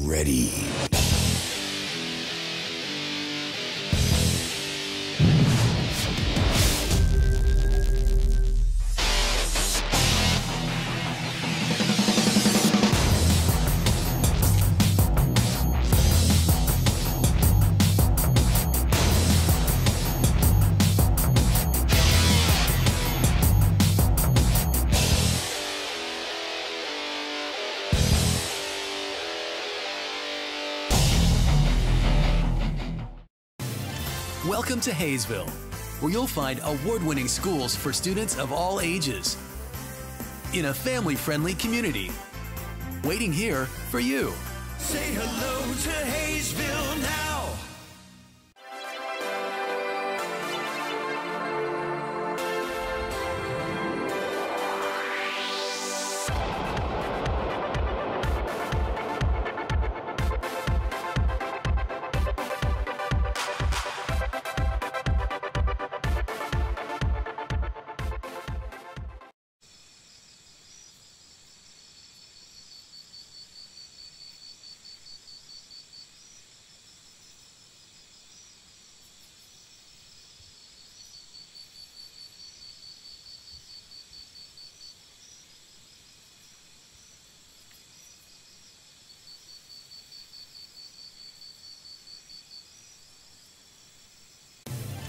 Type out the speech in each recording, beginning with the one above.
ready. Welcome to Hayesville, where you'll find award-winning schools for students of all ages in a family-friendly community. Waiting here for you. Say hello to Hayesville now.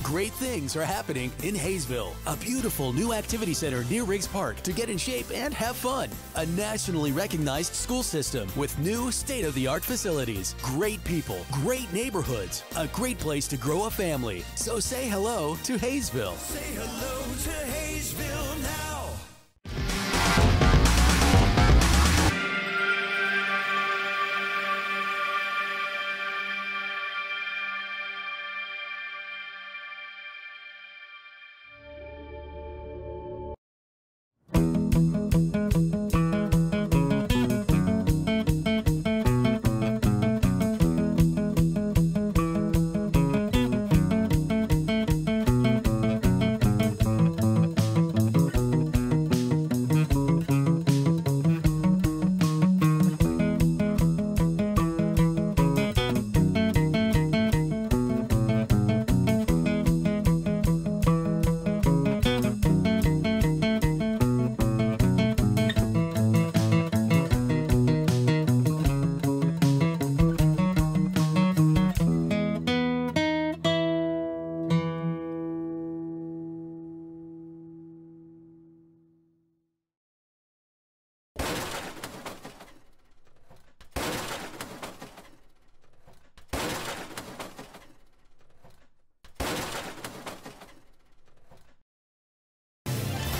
Great things are happening in Hayesville, a beautiful new activity center near Riggs Park to get in shape and have fun. A nationally recognized school system with new state-of-the-art facilities, great people, great neighborhoods, a great place to grow a family. So say hello to Hayesville. Say hello to Hayesville now.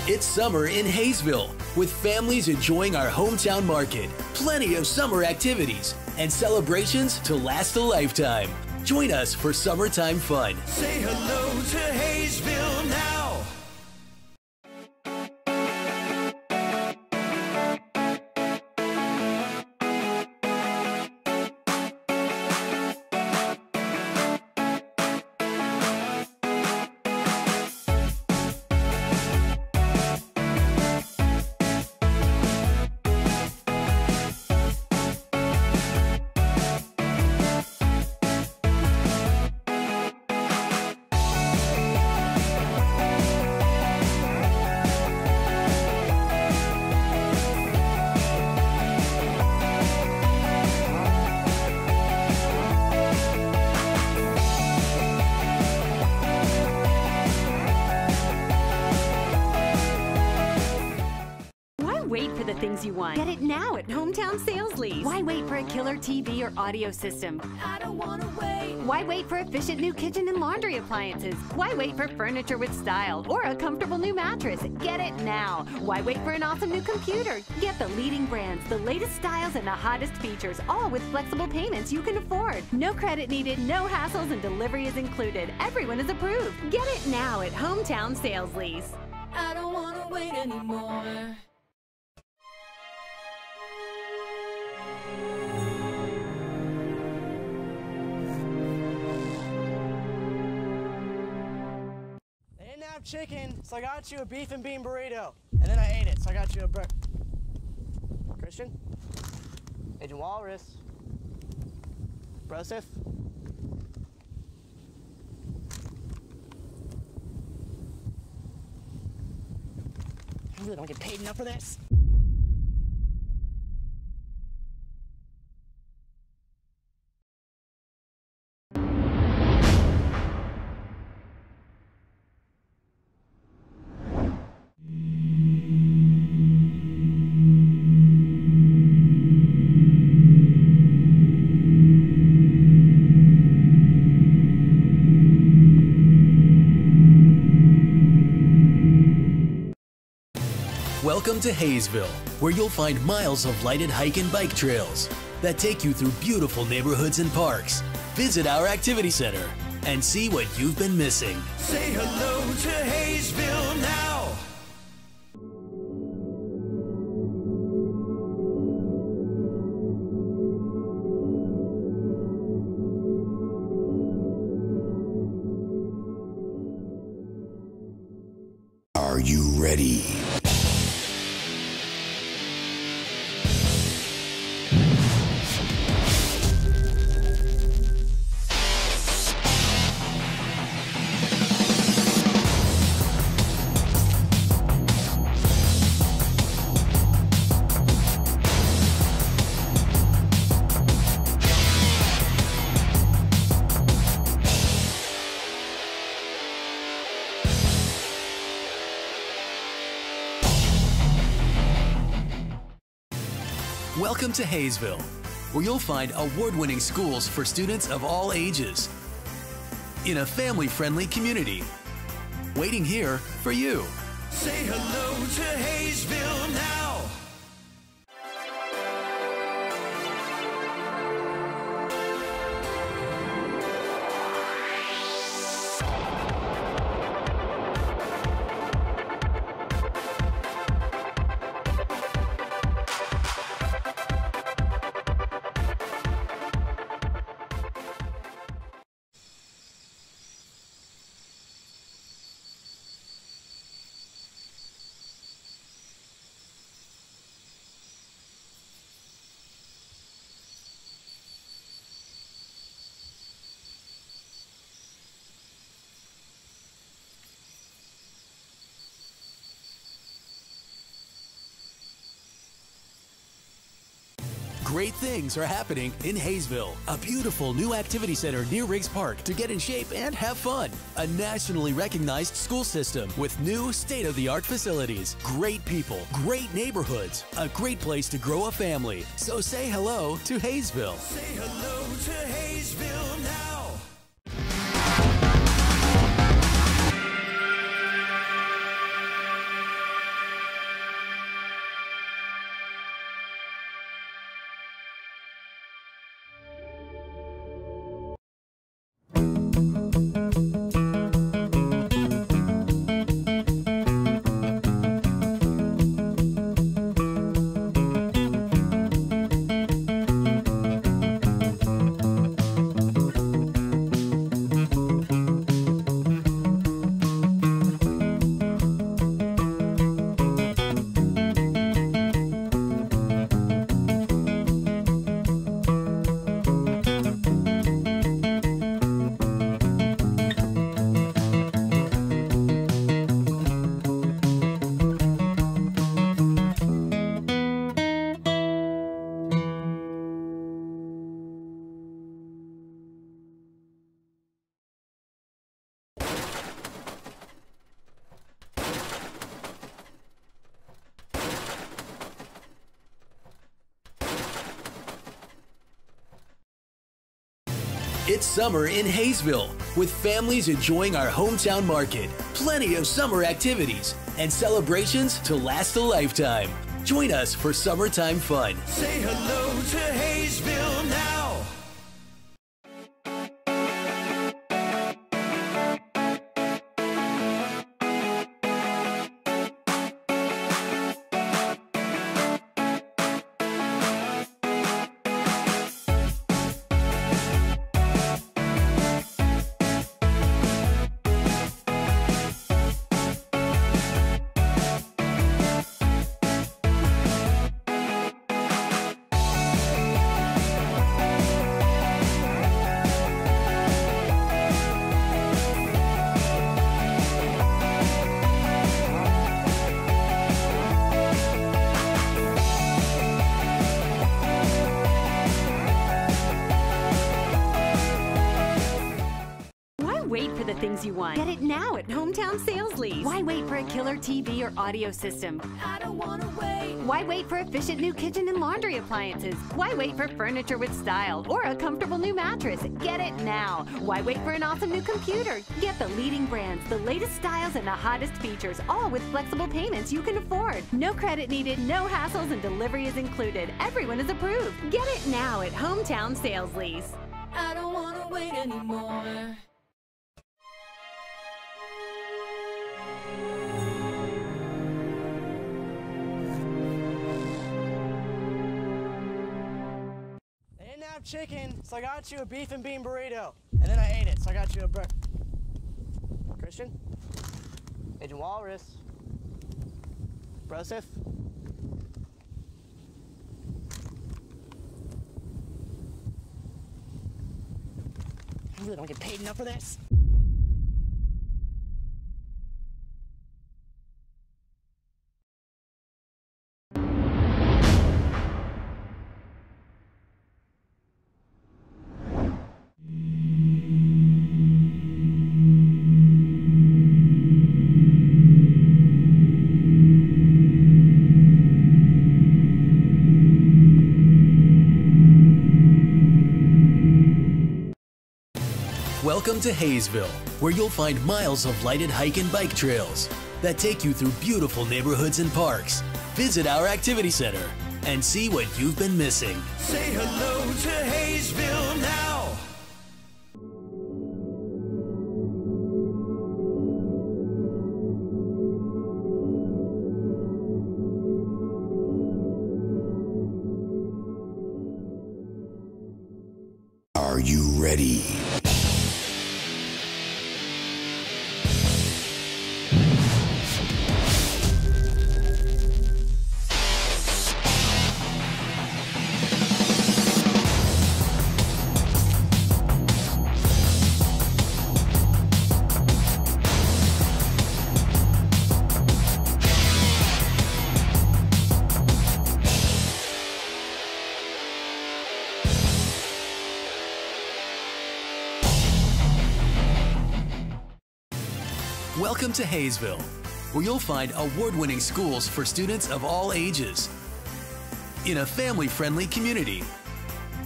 It's summer in Hayesville, with families enjoying our hometown market, plenty of summer activities, and celebrations to last a lifetime. Join us for summertime fun. Say hello to Hayesville now. Wait for the things you want. Get it now at Hometown Sales Lease. Why wait for a killer TV or audio system? I don't want to wait. Why wait for efficient new kitchen and laundry appliances? Why wait for furniture with style or a comfortable new mattress? Get it now. Why wait for an awesome new computer? Get the leading brands, the latest styles, and the hottest features, all with flexible payments you can afford. No credit needed, no hassles, and delivery is included. Everyone is approved. Get it now at Hometown Sales Lease. I don't want to wait anymore. Chicken, so I got you a beef and bean burrito. And then I ate it, so I got you a Christian? Agent Walrus. impressive. I really don't get paid enough for this. Welcome to Hayesville, where you'll find miles of lighted hike and bike trails that take you through beautiful neighborhoods and parks. Visit our activity center and see what you've been missing. Say hello to Hayesville now. Are you ready? Welcome to Hayesville, where you'll find award-winning schools for students of all ages in a family-friendly community, waiting here for you. Say hello to Hayesville now. Great things are happening in Hayesville, a beautiful new activity center near Riggs Park to get in shape and have fun. A nationally recognized school system with new state-of-the-art facilities, great people, great neighborhoods, a great place to grow a family. So say hello to Hayesville. Say hello to Hayesville now. It's summer in Hayesville, with families enjoying our hometown market, plenty of summer activities, and celebrations to last a lifetime. Join us for summertime fun. Say hello to Hayesville now. want. Get it now at Hometown Sales Lease. Why wait for a killer TV or audio system? I don't wanna wait. Why wait for efficient new kitchen and laundry appliances? Why wait for furniture with style or a comfortable new mattress? Get it now. Why wait for an awesome new computer? Get the leading brands, the latest styles, and the hottest features, all with flexible payments you can afford. No credit needed, no hassles, and delivery is included. Everyone is approved. Get it now at Hometown Sales Lease. I don't wanna wait anymore. They didn't have chicken, so I got you a beef and bean burrito. And then I ate it, so I got you a Christian? Agent Walrus? Broseph? I really don't get paid enough for this. Welcome to Hayesville, where you'll find miles of lighted hike and bike trails that take you through beautiful neighborhoods and parks. Visit our activity center and see what you've been missing. Say hello to Hayesville now. Are you ready? Welcome to Hayesville, where you'll find award-winning schools for students of all ages in a family-friendly community.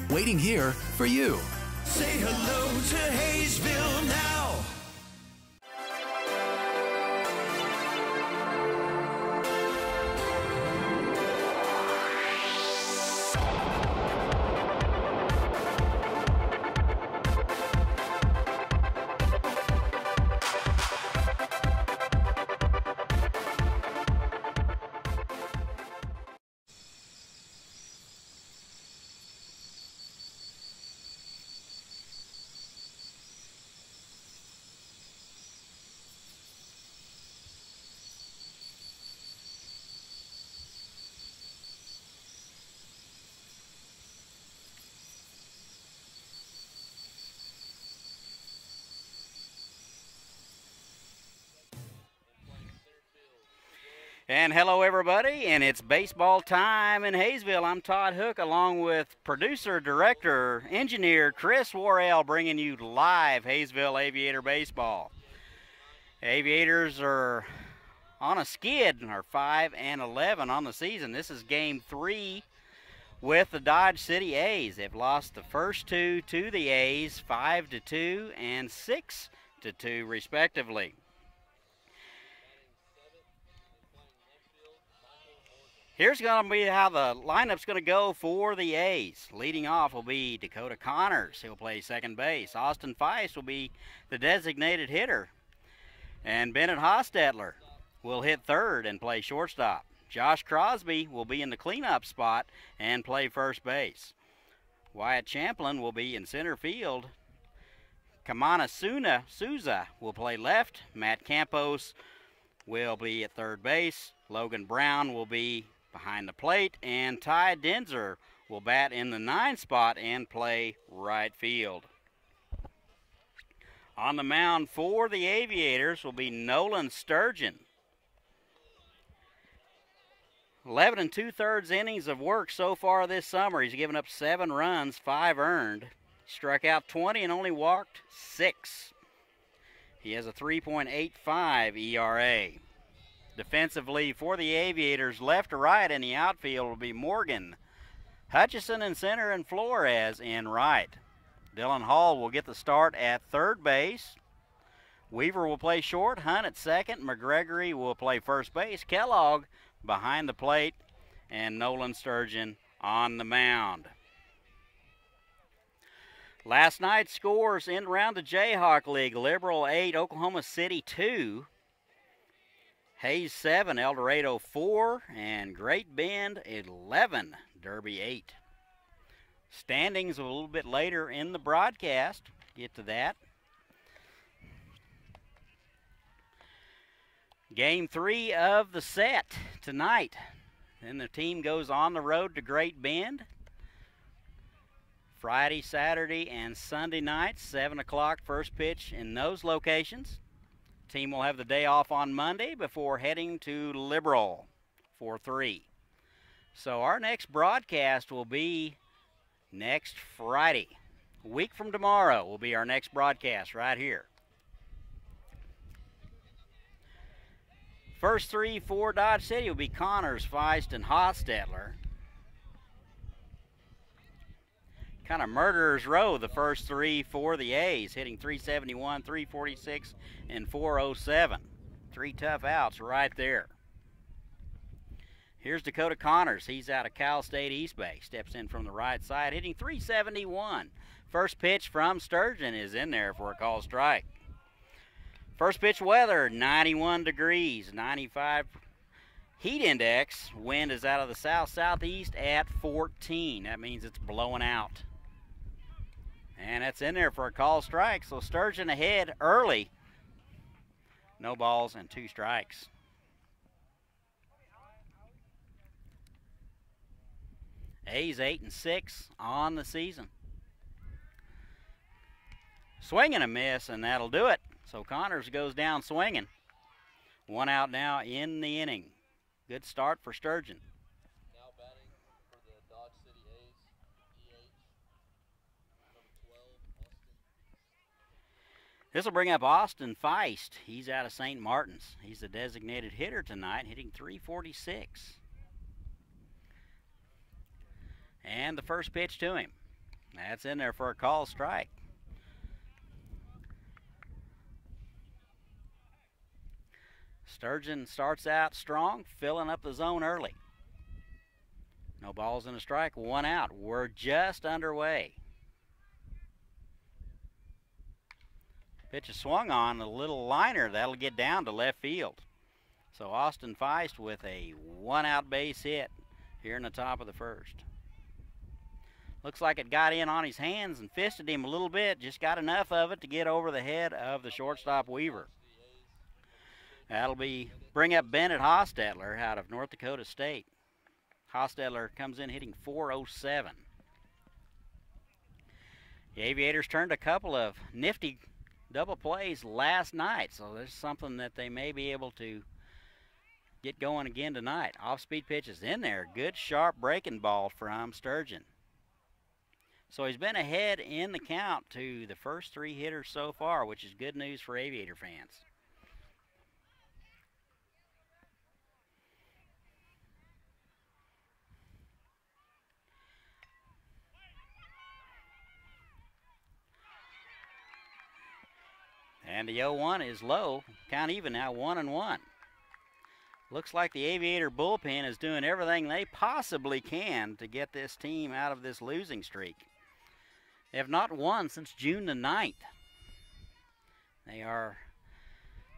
Waiting here for you. Say hello to Hayesville now. And hello everybody, and it's baseball time in Hayesville. I'm Todd Hook along with producer, director, engineer Chris Worrell bringing you live Haysville Aviator baseball. Aviators are on a skid, are 5-11 on the season. This is game 3 with the Dodge City A's. They've lost the first two to the A's, 5-2 and 6-2 respectively. Here's going to be how the lineup's going to go for the A's. Leading off will be Dakota Connors. He'll play second base. Austin Feist will be the designated hitter. And Bennett Hostetler will hit third and play shortstop. Josh Crosby will be in the cleanup spot and play first base. Wyatt Champlin will be in center field. Kamana Souza will play left. Matt Campos will be at third base. Logan Brown will be behind the plate, and Ty Denzer will bat in the 9 spot and play right field. On the mound for the Aviators will be Nolan Sturgeon. 11 2/3 innings of work so far this summer. He's given up 7 runs, 5 earned. Struck out 20 and only walked 6. He has a 3.85 ERA. Defensively for the Aviators, left to right in the outfield will be Morgan, Hutchison in center, and Flores in right. Dylan Hall will get the start at third base. Weaver will play short, Hunt at second, McGregory will play first base, Kellogg behind the plate, and Nolan Sturgeon on the mound. Last night's scores in around the Jayhawk League: Liberal 8, Oklahoma City 2, Hayes 7, El Dorado 4, and Great Bend 11, Derby 8. Standings a little bit later in the broadcast. Get to that. Game 3 of the set tonight. Then the team goes on the road to Great Bend. Friday, Saturday, and Sunday nights, 7 o'clock first pitch in those locations. Team will have the day off on Monday before heading to Liberal for 3. So our next broadcast will be next Friday. A week from tomorrow will be our next broadcast right here. First 3 for Dodge City will be Connors, Feist, and Hostetler. Kind of murderer's row, the first 3 for the A's, hitting 371, 346, and 407. 3 tough outs right there. Here's Dakota Connors. He's out of Cal State East Bay. Steps in from the right side, hitting 371. First pitch from Sturgeon is in there for a called strike. First pitch weather, 91 degrees, 95 heat index. Wind is out of the south-southeast at 14. That means it's blowing out. And that's in there for a called strike. So Sturgeon ahead early. No balls and 2 strikes. A's 8-6 on the season. Swing and a miss, and that'll do it. So Connors goes down swinging. 1 out now in the inning. Good start for Sturgeon. Now batting for the Dodge City A's, DH, number 12, Austin. This will bring up Austin Feist. He's out of St. Martin's. He's the designated hitter tonight, hitting 346. And the first pitch to him. That's in there for a called strike. Sturgeon starts out strong, filling up the zone early. No balls and a strike, 1 out. We're just underway. Pitch is swung on, a little liner. That'll get down to left field. So Austin Feist with a 1-out base hit here in the top of the first. Looks like it got in on his hands and fisted him a little bit. Just got enough of it to get over the head of the shortstop Weaver. That'll bring up Bennett Hostetler out of North Dakota State. Hostetler comes in hitting 407. The Aviators turned a couple of nifty double plays last night, so there's something that they may be able to get going again tonight. Off-speed pitches in there. Good sharp breaking ball from Sturgeon. So he's been ahead in the count to the first 3 hitters so far, which is good news for Aviator fans. And the 0-1 is low. Count even now, 1-1. Looks like the Aviator bullpen is doing everything they possibly can to get this team out of this losing streak. They have not won since June the 9th. They are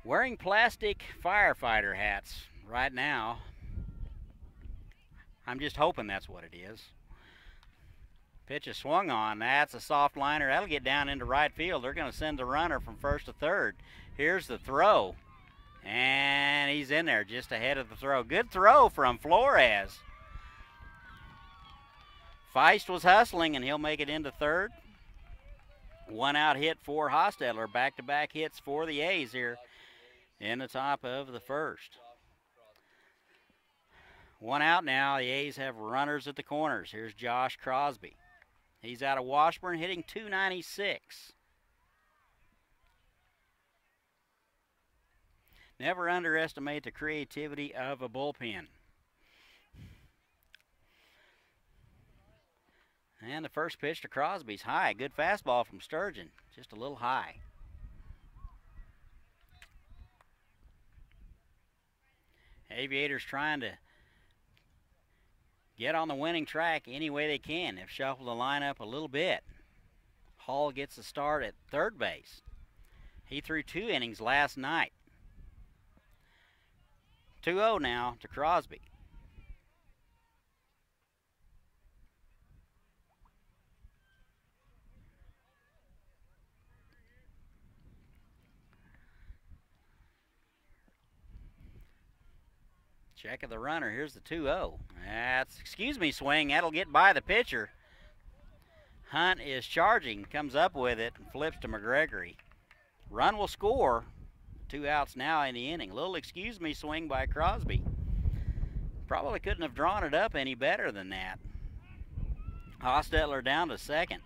wearing plastic firefighter hats right now. I'm just hoping that's what it is. Pitch is swung on. That's a soft liner. That'll get down into right field. They're going to send the runner from first to third. Here's the throw. And he's in there just ahead of the throw. Good throw from Flores. Feist was hustling, and he'll make it into third. 1-out hit for Hostetler. Back-to-back hits for the A's here in the top of the first. 1 out now. The A's have runners at the corners. Here's Josh Crosby. He's out of Washburn, hitting 296. Never underestimate the creativity of a bullpen. And the first pitch to Crosby's high. Good fastball from Sturgeon, just a little high. Aviators trying to get on the winning track any way they can. They've shuffled the lineup a little bit. Hall gets the start at third base. He threw 2 innings last night. 2-0 now to Crosby. Check of the runner. Here's the 2-0. That's, excuse me, swing. That'll get by the pitcher. Hunt is charging, comes up with it, and flips to McGregory. Run will score. 2 outs now in the inning. Little excuse me swing by Crosby. Probably couldn't have drawn it up any better than that. Hostetler down to second.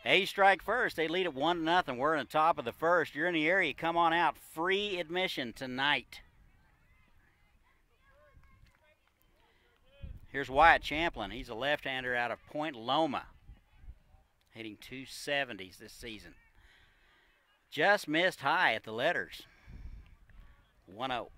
A's strike first. They lead at 1-0. We're in the top of the first. You're in the area. Come on out. Free admission tonight. Here's Wyatt Champlin. He's a left-hander out of Point Loma. Hitting 270s this season. Just missed high at the letters. 1-0.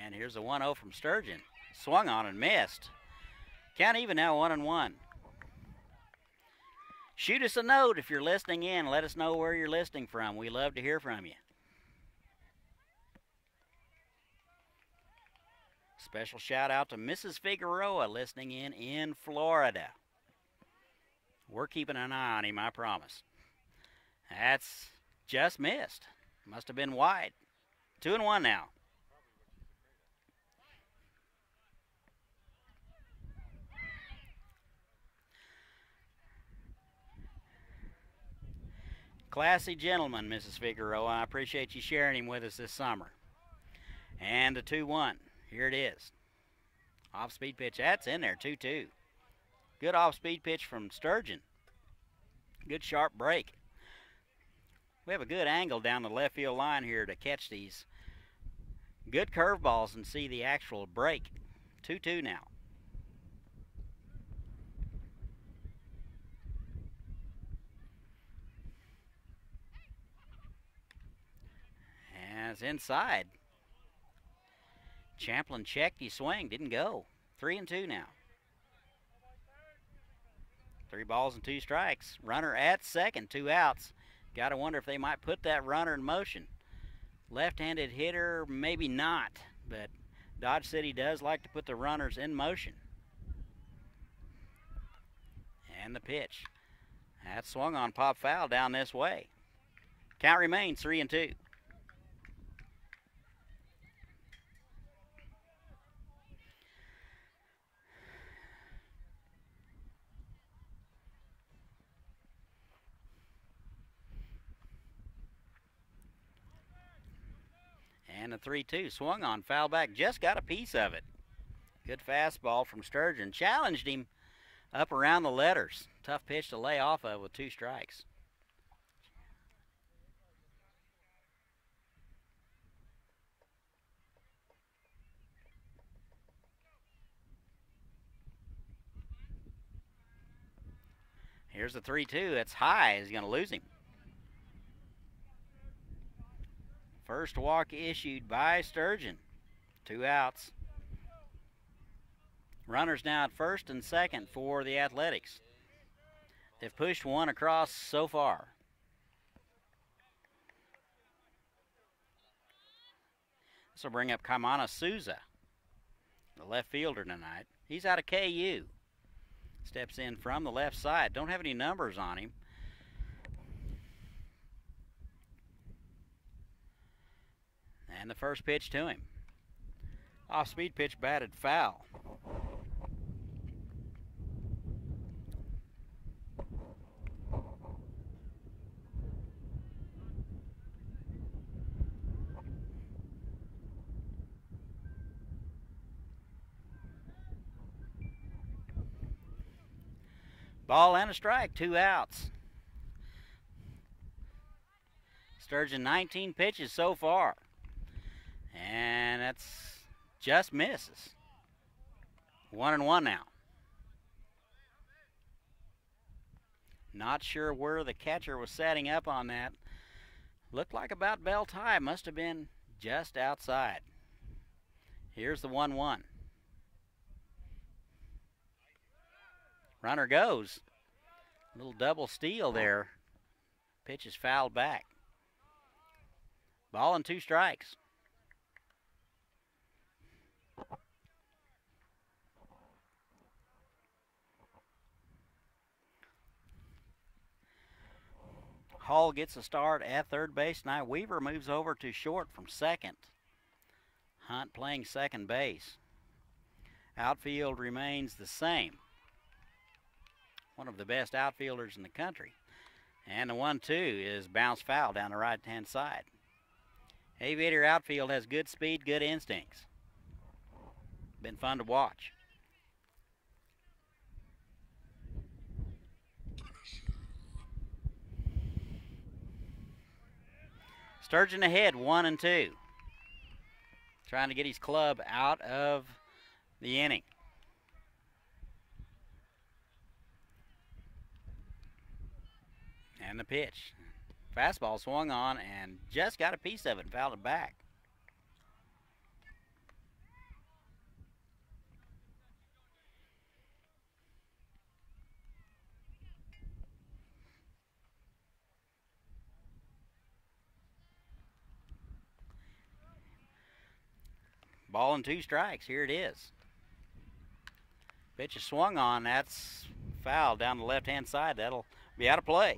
And here's a 1-0 from Sturgeon. Swung on and missed. Count even now, 1-1. Shoot us a note if you're listening in. Let us know where you're listening from. We love to hear from you. Special shout out to Mrs. Figueroa listening in Florida. We're keeping an eye on him, I promise. That's just missed. Must have been wide. 2-1 now. Classy gentleman, Mrs. Figueroa. I appreciate you sharing him with us this summer. And the 2-1. Here it is. Off-speed pitch. That's in there, 2-2. Good off-speed pitch from Sturgeon. Good sharp break. We have a good angle down the left field line here to catch these good curveballs and see the actual break. 2-2 now. And it's inside. Champlin checked, he swung, didn't go. 3-2 now. 3 balls and 2 strikes. Runner at second, 2 outs. Got to wonder if they might put that runner in motion. Left-handed hitter, maybe not, but Dodge City does like to put the runners in motion. And the pitch. That swung on, pop foul down this way. Count remains 3-2. And a 3-2 swung on, foul back, just got a piece of it. Good fastball from Sturgeon. Challenged him up around the letters. Tough pitch to lay off of with 2 strikes. Here's the 3-2. It's high. He's going to lose him. First walk issued by Sturgeon. 2 outs. Runners now at first and second for the Athletics. They've pushed 1 across so far. This will bring up Kaimana Souza, the left fielder tonight. He's out of KU. Steps in from the left side. Don't have any numbers on him. And the first pitch to him. Off-speed pitch batted foul. Ball and a strike, 2 outs. Sturgeon 19 pitches so far. And that's just misses. 1-1 now. Not sure where the catcher was setting up on that. Looked like about bell tie. Must have been just outside. Here's the 1-1. Runner goes. Little double steal there. Pitch is fouled back. Ball and 2 strikes. Hall gets a start at third base. Now Weaver moves over to short from second. Hunt playing second base. Outfield remains the same. One of the best outfielders in the country. And the 1-2 is bounced foul down the right-hand side. Aviator outfield has good speed, good instincts. Been fun to watch. Sturgeon ahead, 1-2. Trying to get his club out of the inning. And the pitch. Fastball swung on and just got a piece of it and fouled it back. Ball and 2 strikes. Here it is. Pitch is swung on. That's foul down the left-hand side. That'll be out of play.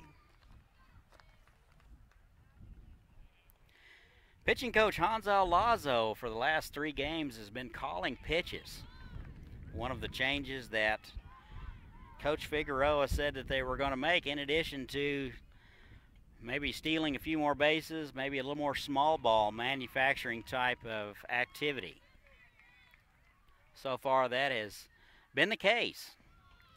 Pitching coach Hansel Lazo for the last 3 games has been calling pitches. One of the changes that Coach Figueroa said that they were going to make, in addition to maybe stealing a few more bases, maybe a little more small ball manufacturing type of activity. So far that has been the case.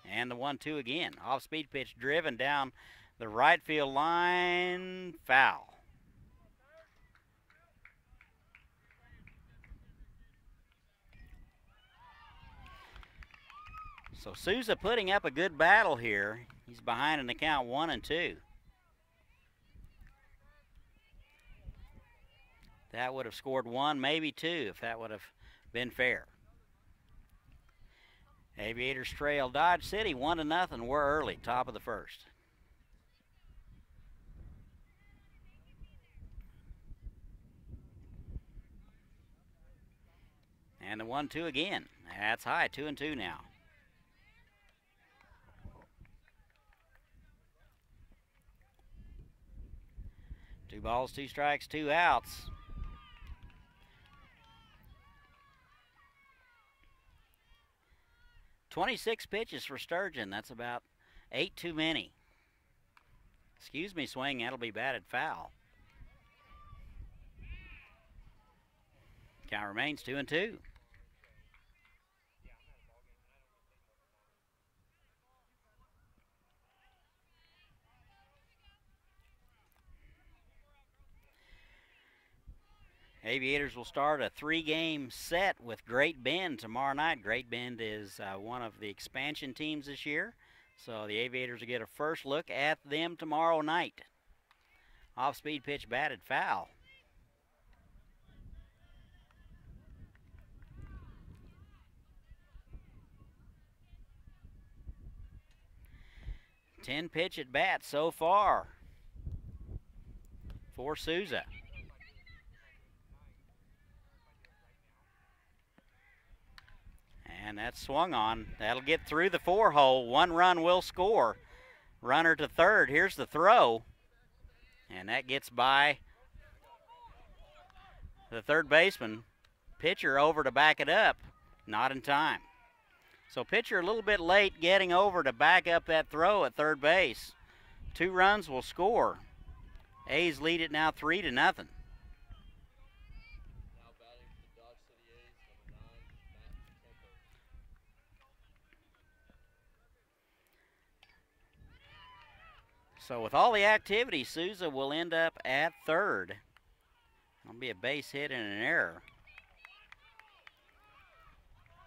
And the 1-2 again. Off-speed pitch driven down the right field line. Foul. So Souza putting up a good battle here. He's behind in the count 1-2. That would have scored 1, maybe 2, if that would have been fair. Aviators trail Dodge City 1-0. We're early, top of the first. And the 1-2 again. That's high, 2-2 now. Two balls, 2 strikes, 2 outs. "26 pitches for Sturgeon. That's about 8 too many. Excuse me, swing. That'll be batted foul. Count remains 2-2. Aviators will start a 3-game set with Great Bend tomorrow night. Great Bend is one of the expansion teams this year, so the Aviators will get a first look at them tomorrow night. Off-speed pitch batted foul. Ten pitch at bat so far for Souza. And that's swung on. That'll get through the 4-hole. 1 run will score. Runner to third. Here's the throw. And that gets by the third baseman. Pitcher over to back it up. Not in time. So pitcher a little bit late getting over to back up that throw at third base. 2 runs will score. A's lead it now 3-0. So with all the activity, Souza will end up at third. It'll be a base hit and an error.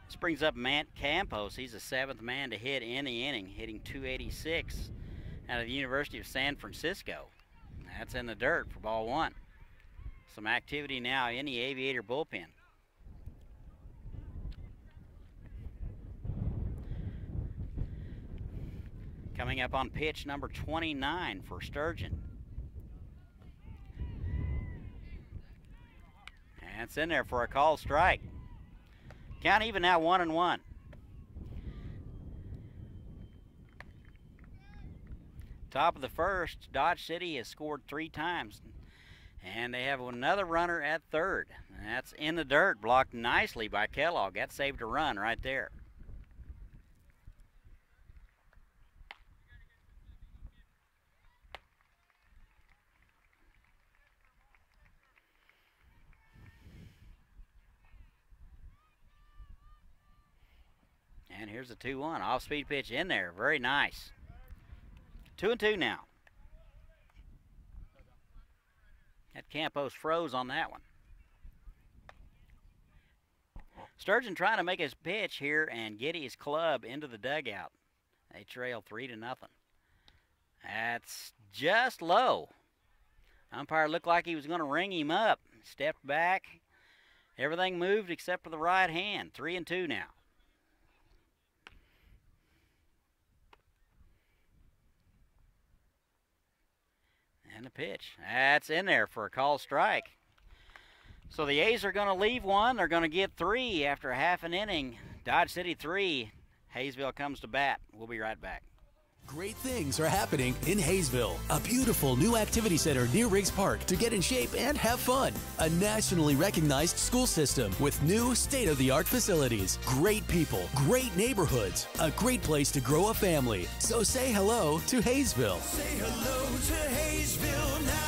This brings up Matt Campos. He's the 7th man to hit in the inning, hitting .286 out of the University of San Francisco. That's in the dirt for ball 1. Some activity now in the Aviator bullpen. Coming up on pitch number 29 for Sturgeon. And it's in there for a called strike. Count even now, 1-1. Top of the first, Dodge City has scored 3 times. And they have another runner at third. And that's in the dirt, blocked nicely by Kellogg. That saved a run right there. And here's the 2-1. Off-speed pitch in there. Very nice. 2-2 now. That Campos froze on that one. Sturgeon trying to make his pitch here and get his club into the dugout. They trail 3-0. That's just low. Umpire looked like he was going to ring him up. Stepped back. Everything moved except for the right hand. 3-2 now. And the pitch. That's in there for a called strike. So the A's are going to leave one. They're going to get 3 after half an inning. Dodge City 3. Hayesville comes to bat. We'll be right back. Great things are happening in Hayesville. A beautiful new activity center near Riggs Park to get in shape and have fun. A nationally recognized school system with new state-of-the-art facilities. Great people, great neighborhoods, a great place to grow a family. So say hello to Hayesville. Say hello to Hayesville now.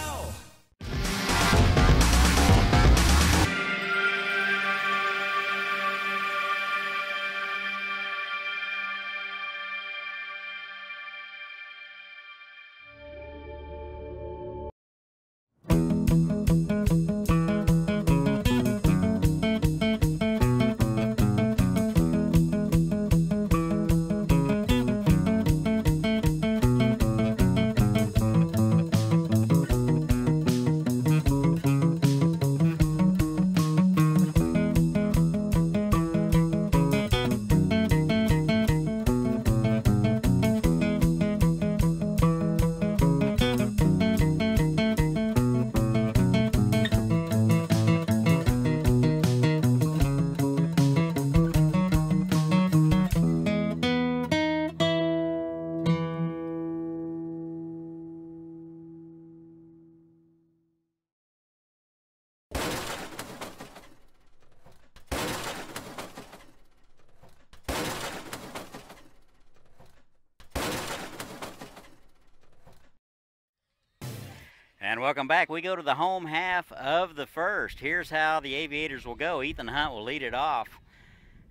And welcome back. We go to the home half of the first. Here's how the Aviators will go. Ethan Hunt will lead it off.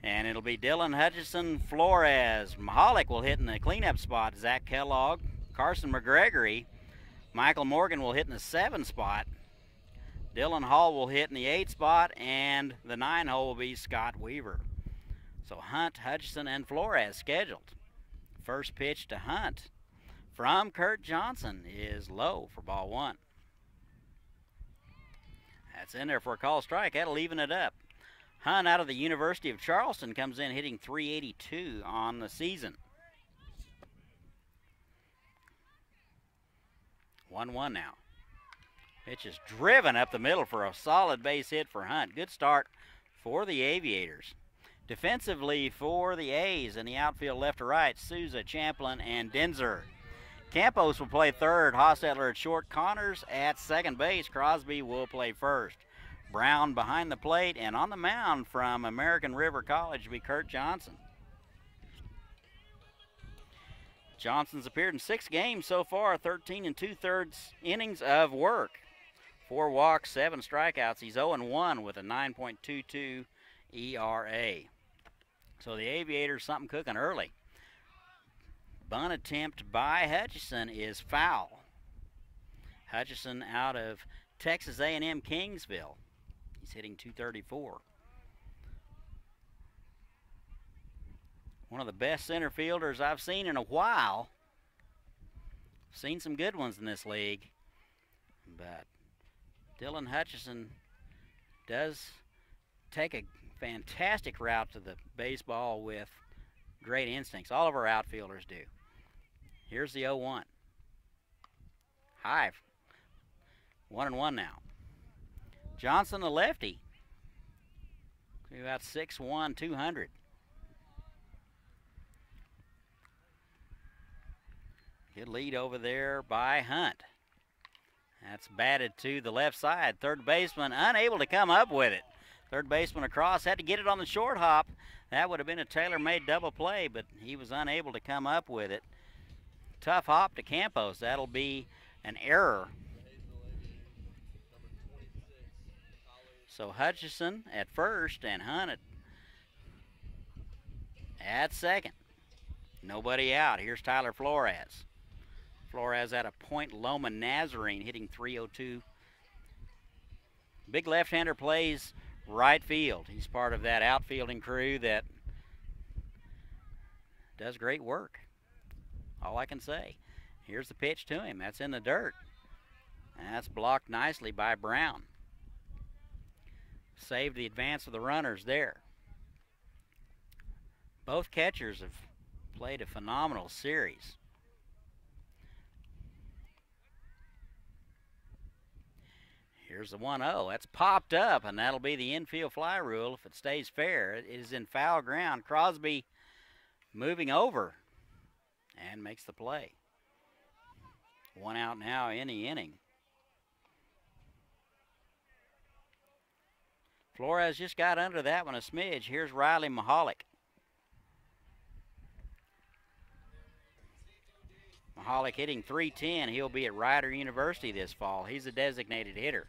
And it'll be Dylan Hutchison, Flores. Mahalik will hit in the cleanup spot. Zach Kellogg, Carson McGregory. Michael Morgan will hit in the 7 spot. Dylan Hall will hit in the 8 spot. And the 9 hole will be Scott Weaver. So Hunt, Hutchison, and Flores scheduled. First pitch to Hunt from Kurt Johnson is low for ball 1. That's in there for a call strike. That'll even it up. Hunt out of the University of Charleston comes in hitting .382 on the season. 1-1 now. Pitch is driven up the middle for a solid base hit for Hunt. Good start for the Aviators. Defensively for the A's in the outfield left to right, Souza, Champlin, and Denzer. Campos will play third, Hostetler at short, Connors at second base, Crosby will play first. Brown behind the plate, and on the mound from American River College will be Kurt Johnson. Johnson's appeared in 6 games so far, 13 2/3 innings of work. 4 walks, 7 strikeouts. He's 0-1 with a 9.22 ERA. So the Aviators something cooking early. bunt attempt by Hutchison is foul. Hutchison out of Texas A&M Kingsville. He's hitting .234. One of the best center fielders I've seen in a while. Seen some good ones in this league, but Dylan Hutchison does take a fantastic route to the baseball with great instincts. All of our outfielders do. Here's the 0-1. High. 1-1 now. Johnson, the lefty. About 6'1", 200. Good lead over there by Hunt. That's batted to the left side. Third baseman unable to come up with it. Third baseman across, had to get it on the short hop. That would have been a tailor-made double play, but he was unable to come up with it. Tough hop to Campos. That'll be an error. So Hutchison at first and Hunt at second. Nobody out. Here's Tyler Flores. Flores at a Point Loma Nazarene hitting .302. Big left-hander plays right field. He's part of that outfielding crew that does great work. All I can say. Here's the pitch to him. That's in the dirt. And that's blocked nicely by Brown. Saved the advance of the runners there. Both catchers have played a phenomenal series. Here's the 1-0. That's popped up, and that'll be the infield fly rule if it stays fair. It is in foul ground. Crosby moving over and makes the play. One out now in the inning. Flores just got under that one a smidge. Here's Riley Mahalik. Mahalik hitting .310. He'll be at Rider University this fall. He's a designated hitter.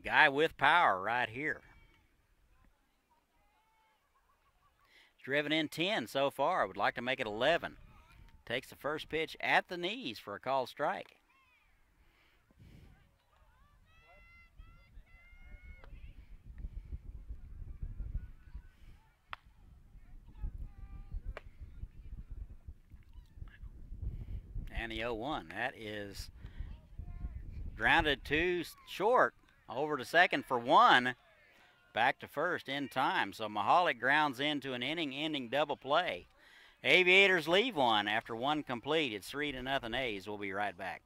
Guy with power right here. Driven in 10 so far. Would like to make it 11. Takes the first pitch at the knees for a called strike. And the 0-1. That is grounded to short. Over to second for one. Back to first in time. So Mahalik grounds into an inning-ending double play. Aviators leave one after one complete. It's 3-0 A's. We'll be right back.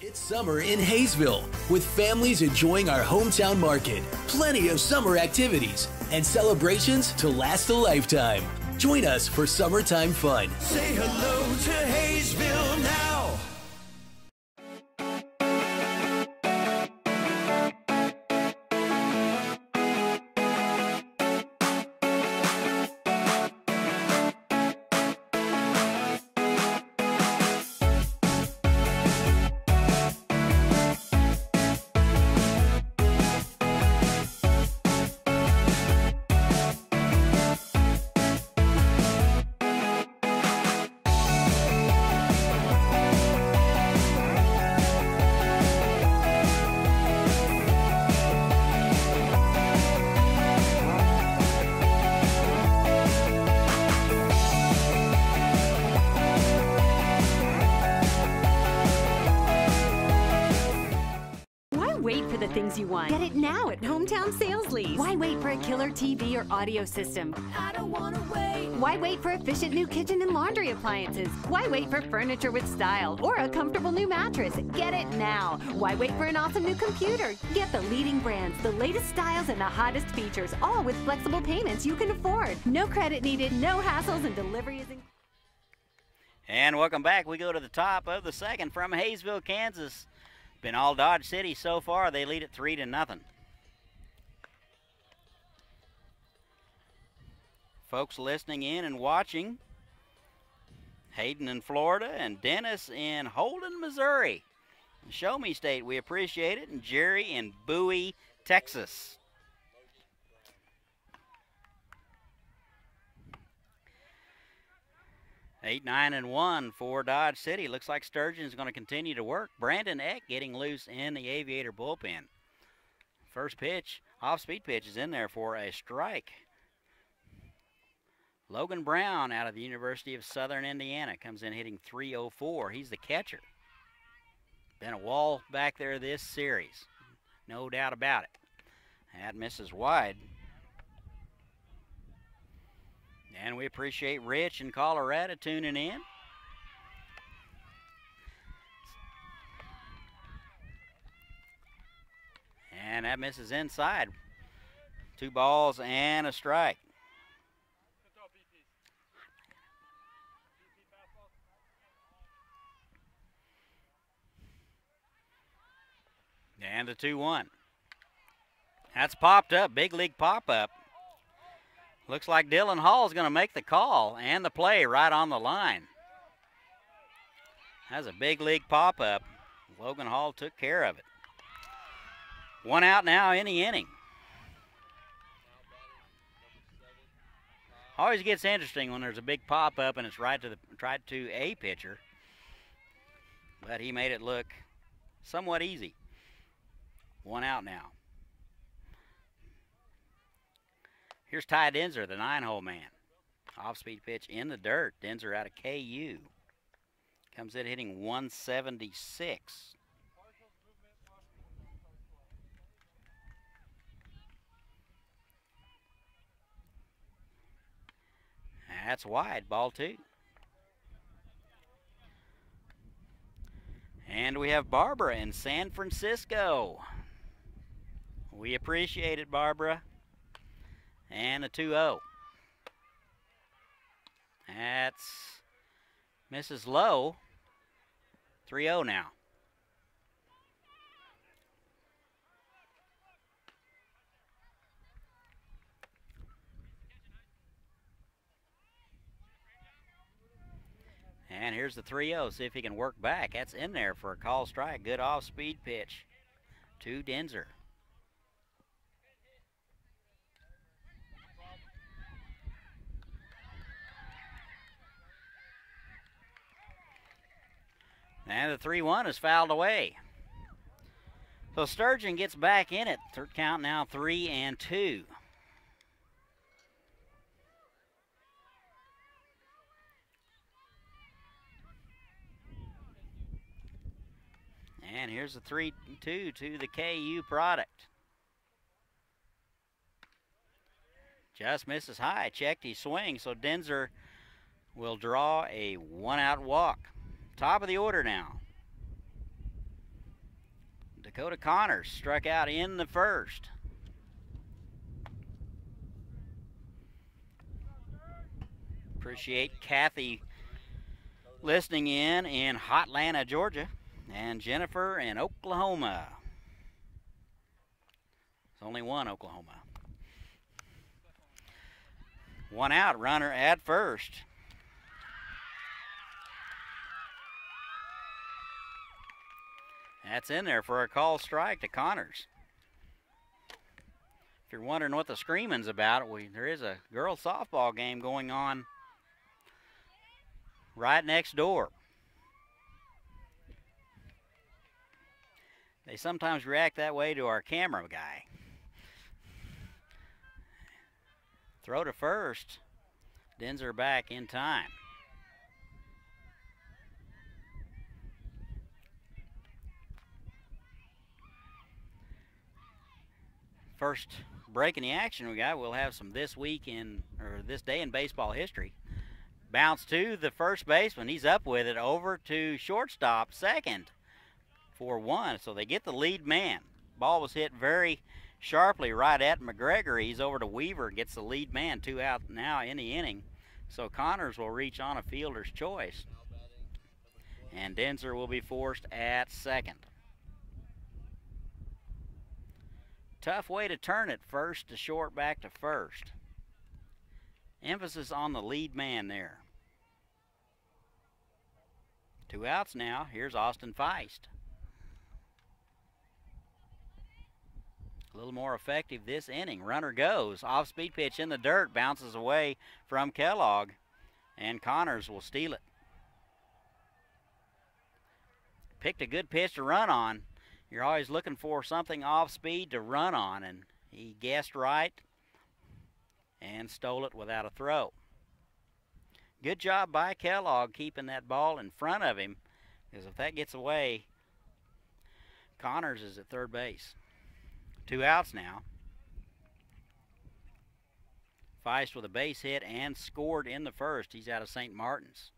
It's summer in Hayesville, with families enjoying our hometown market. Plenty of summer activities and celebrations to last a lifetime. Join us for summertime fun. Say hello to Haysville now. Things you want. Get it now at Hometown Sales Lease. Why wait for a killer TV or audio system? I don't wanna wait. Why wait for efficient new kitchen and laundry appliances? Why wait for furniture with style or a comfortable new mattress? Get it now. Why wait for an awesome new computer? Get the leading brands, the latest styles, and the hottest features, all with flexible payments you can afford. No credit needed, no hassles, and delivery is included. And welcome back. We go to the top of the second from Hayesville, Kansas. Been all Dodge City so far. They lead it 3-0. Folks listening in and watching, Hayden in Florida and Dennis in Holden, Missouri. Show Me State, we appreciate it. And Jerry in Bowie, Texas. 8, 9, and 1 for Dodge City. Looks like Sturgeon's going to continue to work. Brandon Eck getting loose in the Aviator bullpen. First pitch, off-speed pitch is in there for a strike. Logan Brown out of the University of Southern Indiana comes in hitting .304. He's the catcher. Been a wall back there this series. No doubt about it. That misses wide. And we appreciate Rich in Colorado tuning in. And that misses inside. 2 balls and a strike. And the 2-1. That's popped up, big league pop-up. Looks like Dylan Hall is going to make the call and the play right on the line. That's a big league pop-up. Logan Hall took care of it. 1 out now in the inning. Always gets interesting when there's a big pop-up and it's right to a pitcher. But he made it look somewhat easy. 1 out now. Here's Ty Denzer, the 9-hole man. Off-speed pitch in the dirt. Denzer out of KU. Comes in hitting 176. That's wide, ball 2. And we have Barbara in San Francisco. We appreciate it, Barbara. And a 2-0. That's Mrs. Lowe. 3-0 now. And here's the 3-0. See if he can work back. That's in there for a call strike. Good off-speed pitch to Denzer. And the 3-1 is fouled away. So Sturgeon gets back in it. Third count now 3-2. And here's the 3-2 to the KU product. Just misses high. Checked his swing, so Denzer will draw a 1-out walk. Top of the order now. Dakota Connors struck out in the first. Appreciate Kathy listening in Hotlanta, Georgia, and Jennifer in Oklahoma. It's only one Oklahoma. 1 out, runner at first. That's in there for a call strike to Connors. If you're wondering what the screaming's about, there is a girls softball game going on right next door. They sometimes react that way to our camera guy. Throw to first. Denzer back in time. First break in the action we got. We'll have some this day in baseball history. Bounce to the first baseman. He's up with it over to shortstop, second for 1. So they get the lead man. Ball was hit very sharply right at McGregor. He's over to Weaver and gets the lead man. 2 out now in the inning. So Connors will reach on a fielder's choice. And Denzer will be forced at second. Tough way to turn it, first to short, back to first. Emphasis on the lead man there. 2 outs now. Here's Austin Feist. A little more effective this inning. Runner goes. Off-speed pitch in the dirt. Bounces away from Kellogg. and Connors will steal it. Picked a good pitch to run on. You're always looking for something off speed to run on, and he guessed right and stole it without a throw. Good job by Kellogg keeping that ball in front of him, because if that gets away, Connors is at third base. 2 outs now. Feist with a base hit and scored in the first. He's out of St. Martin's.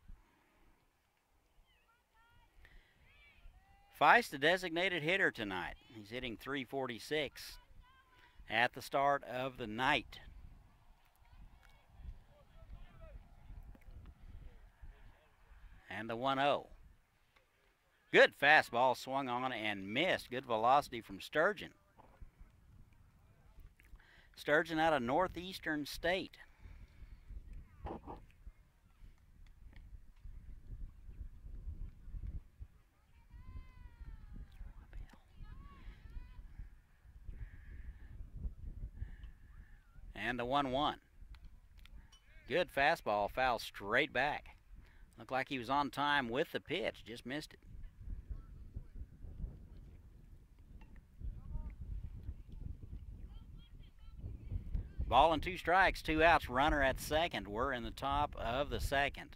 Feist, the designated hitter tonight. He's hitting .346 at the start of the night. And the 1-0. Good fastball swung on and missed. Good velocity from Sturgeon. Sturgeon out of Northeastern State. And the 1-1. Good fastball, foul straight back. Looked like he was on time with the pitch, just missed it. Ball and 2 strikes, 2 outs, runner at second. We're in the top of the second.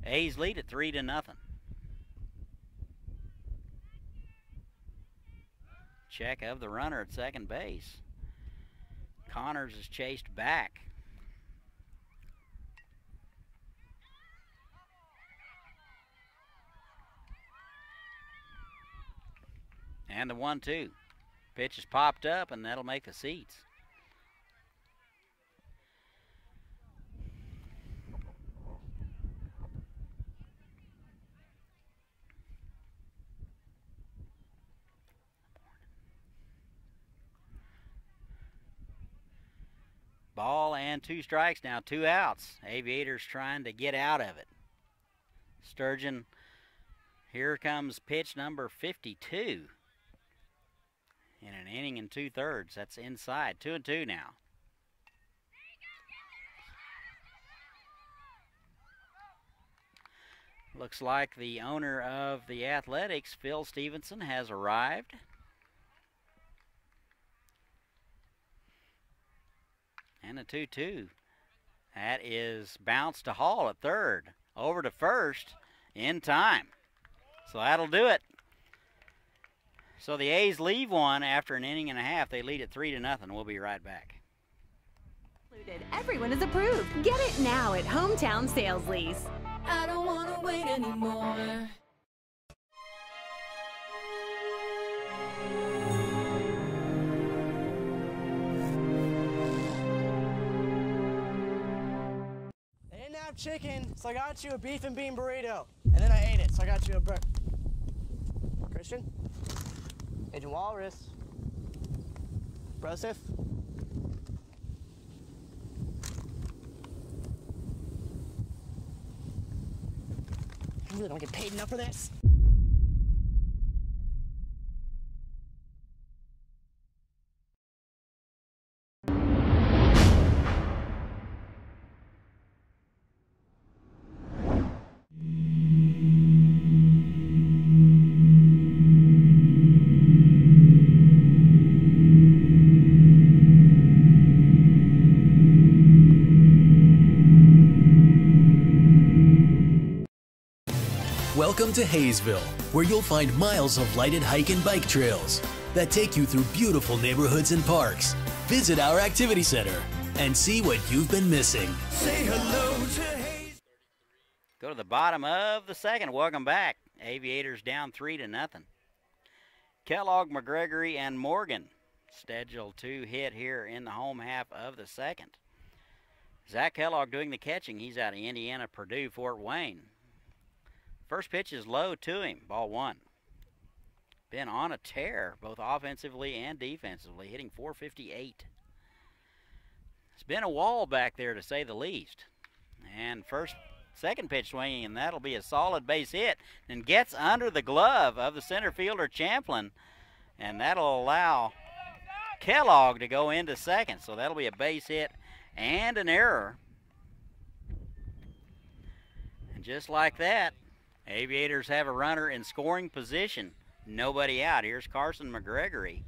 A's lead at 3-0. Check of the runner at second base. Connors is chased back. And the 1-2. Pitch is popped up, and that'll make the seats. Ball and 2 strikes now, 2 outs. Aviators trying to get out of it. Sturgeon, here comes pitch number 52. In an inning and 2/3. That's inside. 2-2 now. Looks like the owner of the Athletics, Phil Stevenson, has arrived. And a 2-2. That is bounced to Hall at third. Over to first in time. So that'll do it. So the A's leave one after an inning and a half. They lead at 3-0. We'll be right back. Everyone is approved. Get it now at Hometown Sales Lease. I don't want to wait anymore. They didn't have chicken, so I got you a beef and bean burrito. And then I ate it, so I got you a burger. Christian? Agent Walrus. Broseph. You really don't get paid enough for this? Welcome to Hayesville, where you'll find miles of lighted hike and bike trails that take you through beautiful neighborhoods and parks. Visit our activity center and see what you've been missing. Say hello to Hayes. Go to the bottom of the second. Welcome back. Aviators down 3-0. Kellogg, McGregory, and Morgan scheduled to hit here in the home half of the second. Zach Kellogg doing the catching. He's out of Indiana, Purdue, Fort Wayne. First pitch is low to him, ball 1. Been on a tear, both offensively and defensively, hitting .458. It's been a wall back there, to say the least. And second pitch swinging, and that'll be a solid base hit, and gets under the glove of the center fielder, Champlin, and that'll allow Kellogg to go into second. So that'll be a base hit and an error. And just like that, Aviators have a runner in scoring position. Nobody out. Here's Carson McGregory,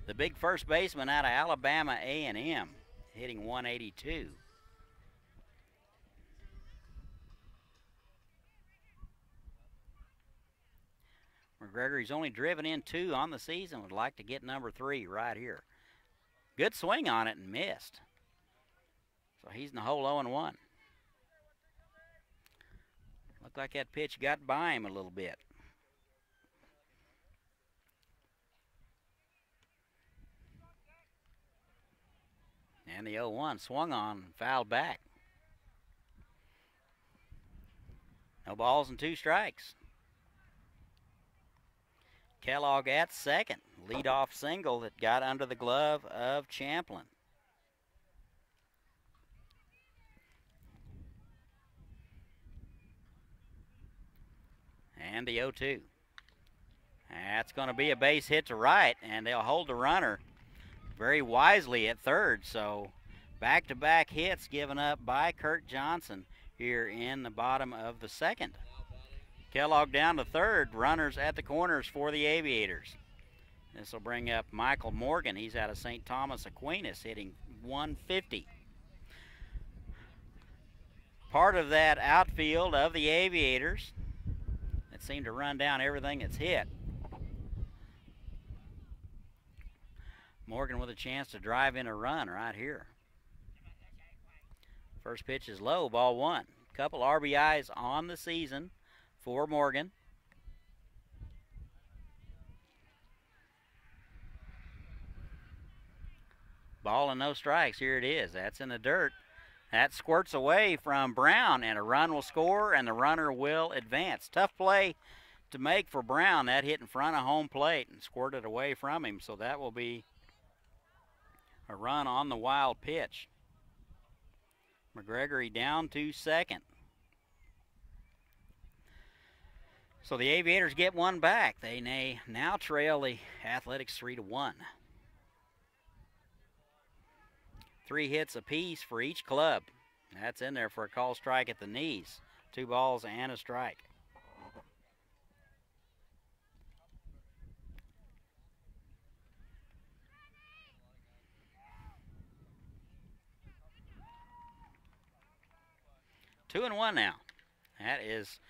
the big first baseman out of Alabama A&M, hitting 182. McGregory's only driven in 2 on the season. Would like to get number 3 right here. Good swing on it and missed. So he's in the hole 0-1. Looked like that pitch got by him a little bit. And the 0-1 swung on and fouled back. No balls and 2 strikes. Kellogg at second. Leadoff single that got under the glove of Champlin. And the 0-2. That's going to be a base hit to right, and they'll hold the runner very wisely at third. So back-to-back hits given up by Kurt Johnson here in the bottom of the second. Kellogg down to third. Runners at the corners for the Aviators. This will bring up Michael Morgan. He's out of St. Thomas Aquinas, hitting 150. Part of that outfield of the Aviators that seemed to run down everything that's hit. Morgan with a chance to drive in a run right here. First pitch is low, ball 1. Couple RBIs on the season for Morgan. Ball and no strikes. Here it is. That's in the dirt. That squirts away from Brown, and a run will score, and the runner will advance. Tough play to make for Brown. That hit in front of home plate and squirted away from him, so that will be a run on the wild pitch. McGregory down to second. So the Aviators get one back. They now trail the Athletics 3-1. 3 hits apiece for each club. That's in there for a call strike at the knees. 2 balls and a strike. Two and 1 now. That is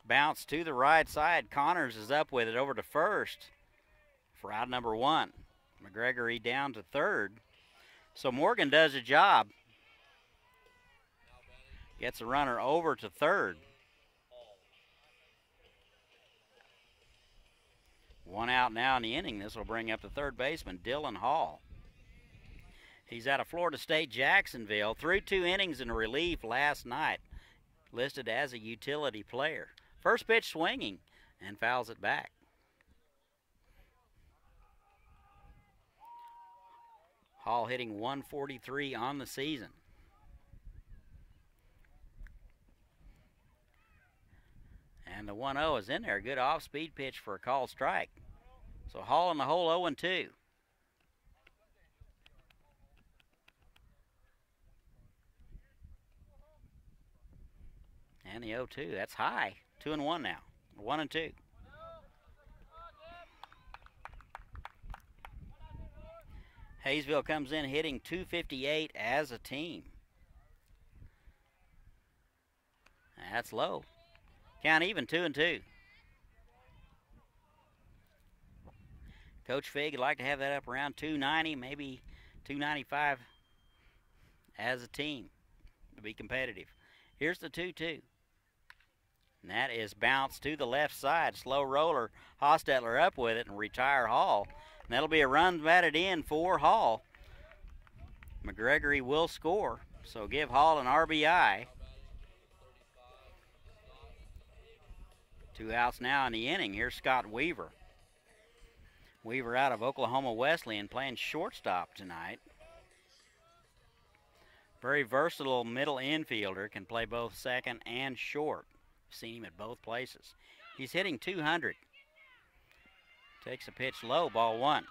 bounced to the right side. Connors is up with it over to first for out number 1. McGregory down to third. So Morgan does a job. Gets the runner over to third. 1 out now in the inning. This will bring up the third baseman, Dylan Hall. He's out of Florida State Jacksonville. Threw 2 innings in relief last night. Listed as a utility player. First pitch swinging and fouls it back. Hall hitting 143 on the season. And the 1-0 is in there. Good off-speed pitch for a called strike. So Hall in the hole 0-2. And the 0-2, that's high. 2-1 now. 1-2. Hayesville comes in hitting 258 as a team. That's low. Count even, 2-2. Coach Fig would like to have that up around 290, maybe 295 as a team to be competitive. Here's the 2-2. And that is bounced to the left side. Slow roller. Hostetler up with it and retire Hall. And that'll be a run batted in for Hall. McGregory will score, so give Hall an RBI. 2 outs now in the inning. Here's Scott Weaver. Weaver out of Oklahoma Wesleyan playing shortstop tonight. Very versatile middle infielder. Can play both second and short. Seen him at both places. He's hitting 200. Takes a pitch low, ball 1.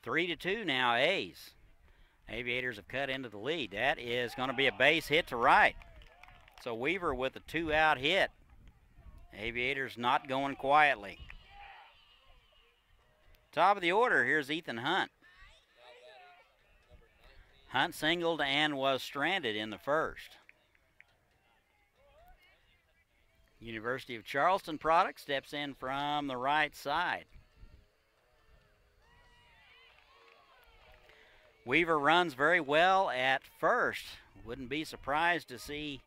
3-2 now, A's. Aviators have cut into the lead. That is going to be a base hit to right. So Weaver with a 2-out hit. Aviators not going quietly. Top of the order, here's Ethan Hunt. Hunt singled and was stranded in the first. University of Charleston product steps in from the right side. Weaver runs very well at first. Wouldn't be surprised to see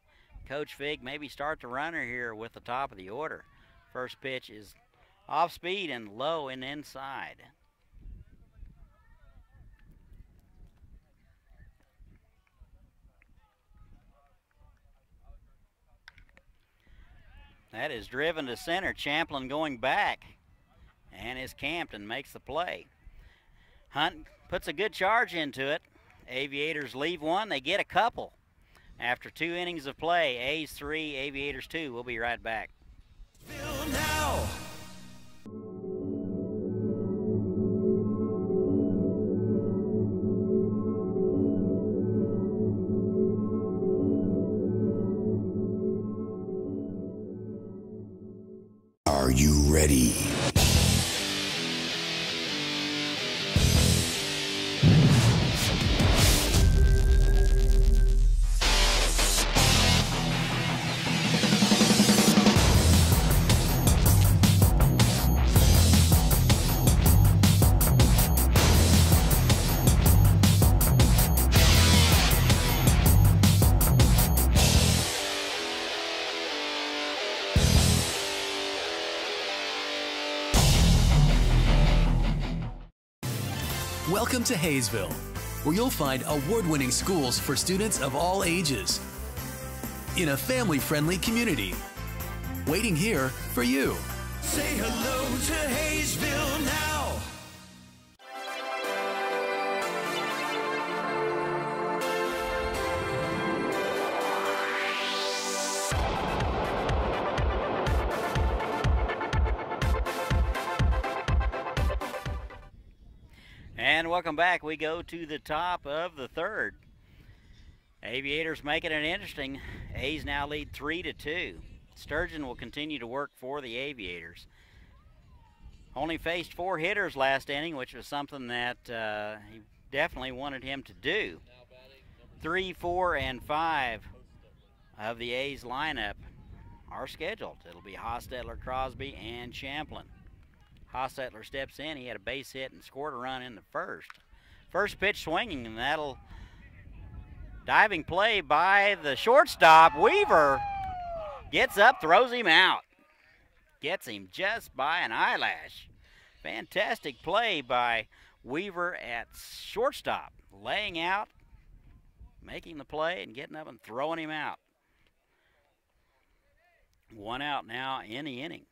Coach Fig maybe start the runner here with the top of the order. First pitch is off speed and low and inside. That is driven to center. Champlin going back and is camped and makes the play. Hunt puts a good charge into it. Aviators leave one. They get a couple. After 2 innings of play, A's 3, Aviators 2. We'll be right back. Now. Are you ready? Welcome to Hayesville, where you'll find award-winning schools for students of all ages in a family-friendly community. Waiting here for you. Say hello to Haysville now. And welcome back. We go to the top of the third. Aviators making it interesting. A's now lead 3-2. Sturgeon will continue to work for the Aviators. Only faced 4 hitters last inning, which was something that he definitely wanted him to do. 3, 4, and 5 of the A's lineup are scheduled. It'll be Hostetler, Crosby, and Champlin. Hostetler steps in. He had a base hit and scored a run in the first. First pitch swinging, and that'll diving play by the shortstop. Weaver gets up, throws him out. Gets him just by an eyelash. Fantastic play by Weaver at shortstop. Laying out, making the play, and getting up and throwing him out. 1 out now in the inning.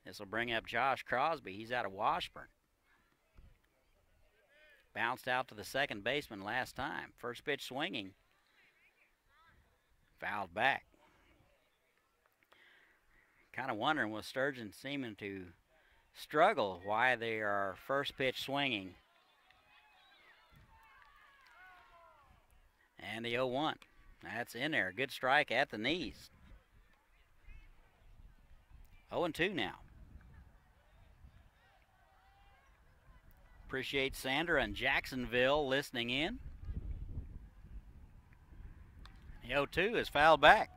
This will bring up Josh Crosby. He's out of Washburn. Bounced out to the second baseman last time. First pitch swinging. Fouled back. Kind of wondering with Sturgeon seeming to struggle why they are first pitch swinging. And the 0-1. That's in there. Good strike at the knees. 0-2 now. Appreciate Sandra and Jacksonville listening in. The 0-2 is fouled back.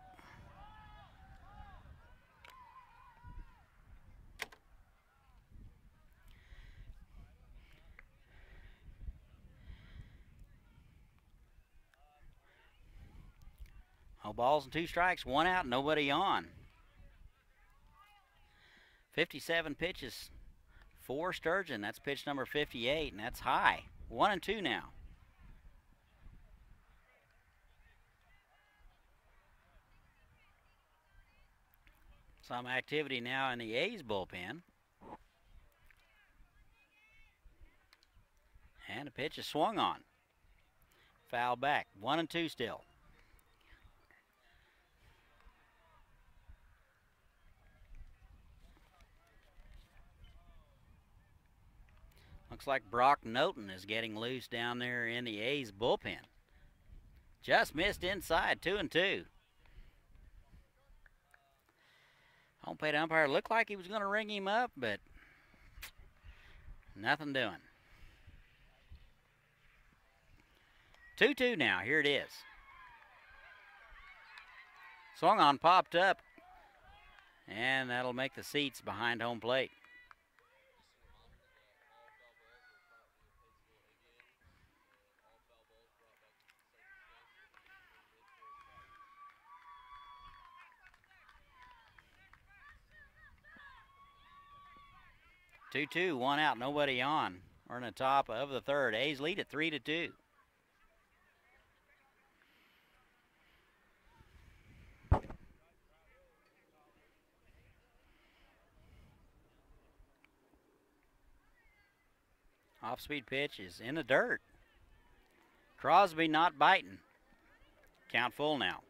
No balls and 2 strikes, 1 out, nobody on. 57 pitches for Sturgeon. That's pitch number 58, and that's high. 1-2 now. Some activity now in the A's bullpen. And a pitch is swung on. Foul back. 1-2 still. Looks like Brock Noten is getting loose down there in the A's bullpen. Just missed inside, 2-2. Home plate umpire looked like he was going to ring him up, but nothing doing. 2-2 now. Here it is. Swung on, popped up, and that'll make the seats behind home plate. Two, 1 out, nobody on. We're in the top of the third. A's lead at 3-2. Off-speed pitch is in the dirt. Crosby not biting. Count full now.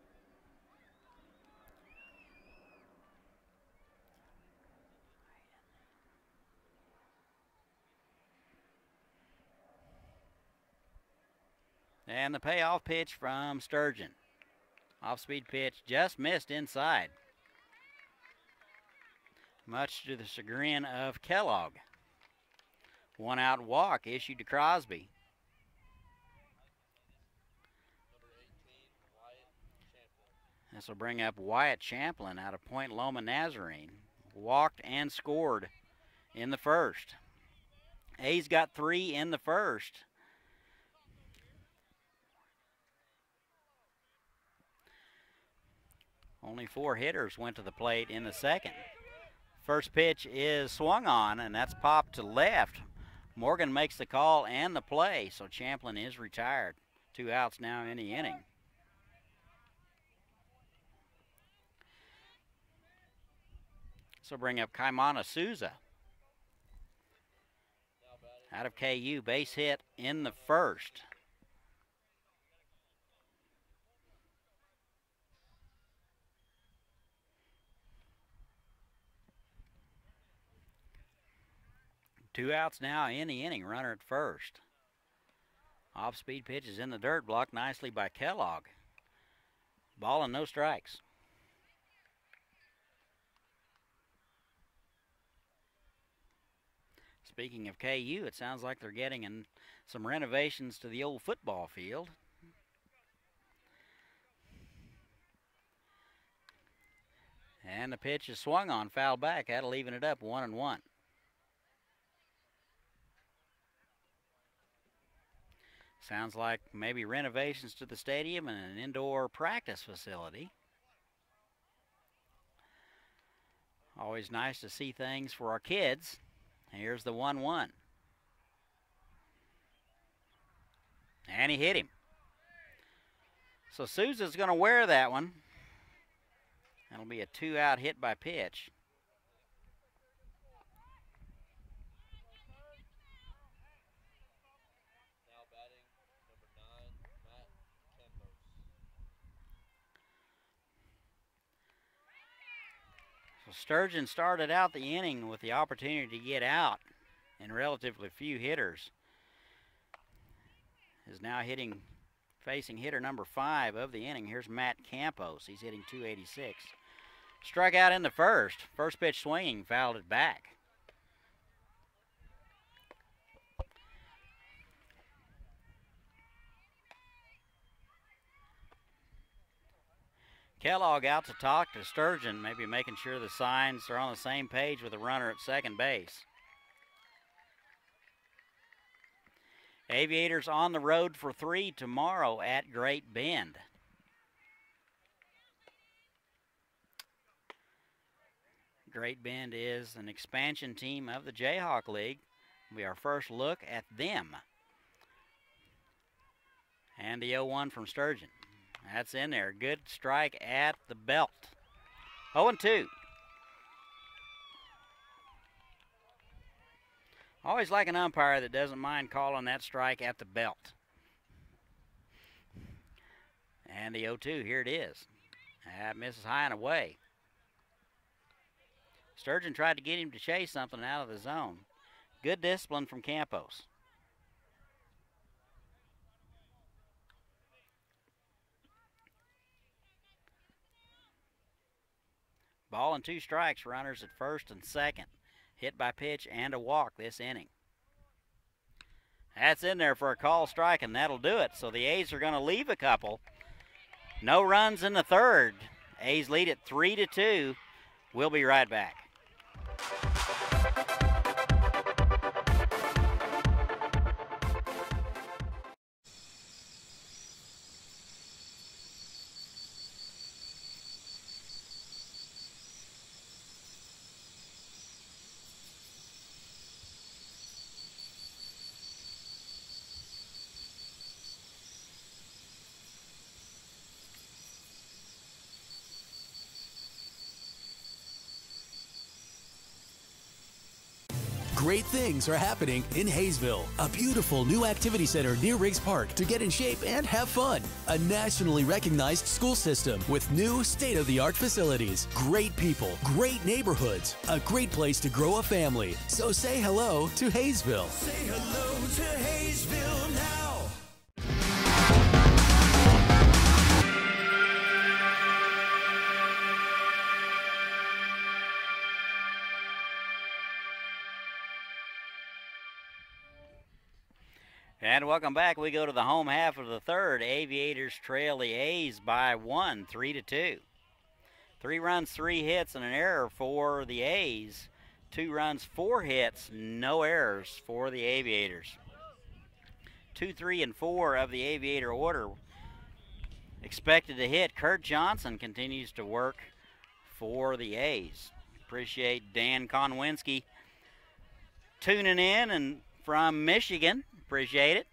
And the payoff pitch from Sturgeon. Off-speed pitch just missed inside. Much to the chagrin of Kellogg. 1 out walk issued to Crosby. This will bring up Wyatt Champlin out of Point Loma Nazarene. Walked and scored in the first. A's got 3 in the first. Only 4 hitters went to the plate in the second. First pitch is swung on, and that's popped to left. Morgan makes the call and the play, so Champlin is retired. 2 outs now in the inning. So bring up Kaimana Souza. Out of KU, base hit in the first. Two outs now in the inning, runner at first. Off-speed pitch is in the dirt, blocked nicely by Kellogg. Ball and no strikes. Speaking of KU, it sounds like they're getting some renovations to the old football field. And the pitch is swung on, foul back. That'll even it up 1-1. Sounds like maybe renovations to the stadium and an indoor practice facility. Always nice to see things for our kids. Here's the 1-1. And he hit him. So Souza's going to wear that one. That'll be a 2-out hit by pitch. Sturgeon started out the inning with the opportunity to get out and relatively few hitters. Is now facing hitter number 5 of the inning. Here's Matt Campos. He's hitting .286. Strikeout in the first. First pitch swinging, fouled it back. Kellogg out to talk to Sturgeon, maybe making sure the signs are on the same page with the runner at second base. Aviators on the road for 3 tomorrow at Great Bend. Great Bend is an expansion team of the Jayhawk League. It'll be our first look at them. And the 0-1 from Sturgeon. That's in there. Good strike at the belt. 0-2. Always like an umpire that doesn't mind calling that strike at the belt. And the 0-2, here it is. That misses high and away. Sturgeon tried to get him to chase something out of the zone. Good discipline from Campos. Ball and 2 strikes, runners at first and second. Hit by pitch and a walk this inning. That's in there for a call strike, and that'll do it. So the A's are going to leave a couple. No runs in the third. A's lead at 3-2. We'll be right back. Great things are happening in Hayesville, a beautiful new activity center near Riggs Park to get in shape and have fun. A nationally recognized school system with new state-of-the-art facilities, great people, great neighborhoods, a great place to grow a family. So say hello to Hayesville. Say hello to Hayesville now. And welcome back. We go to the home half of the third. Aviators trail the A's by 1, 3-2. 3 runs, 3 hits, and an error for the A's. 2 runs, 4 hits, no errors for the Aviators. 2, 3, and 4 of the Aviator order expected to hit. Kurt Johnson continues to work for the A's. Appreciate Dan Konwinski tuning in and from Michigan. Appreciate it.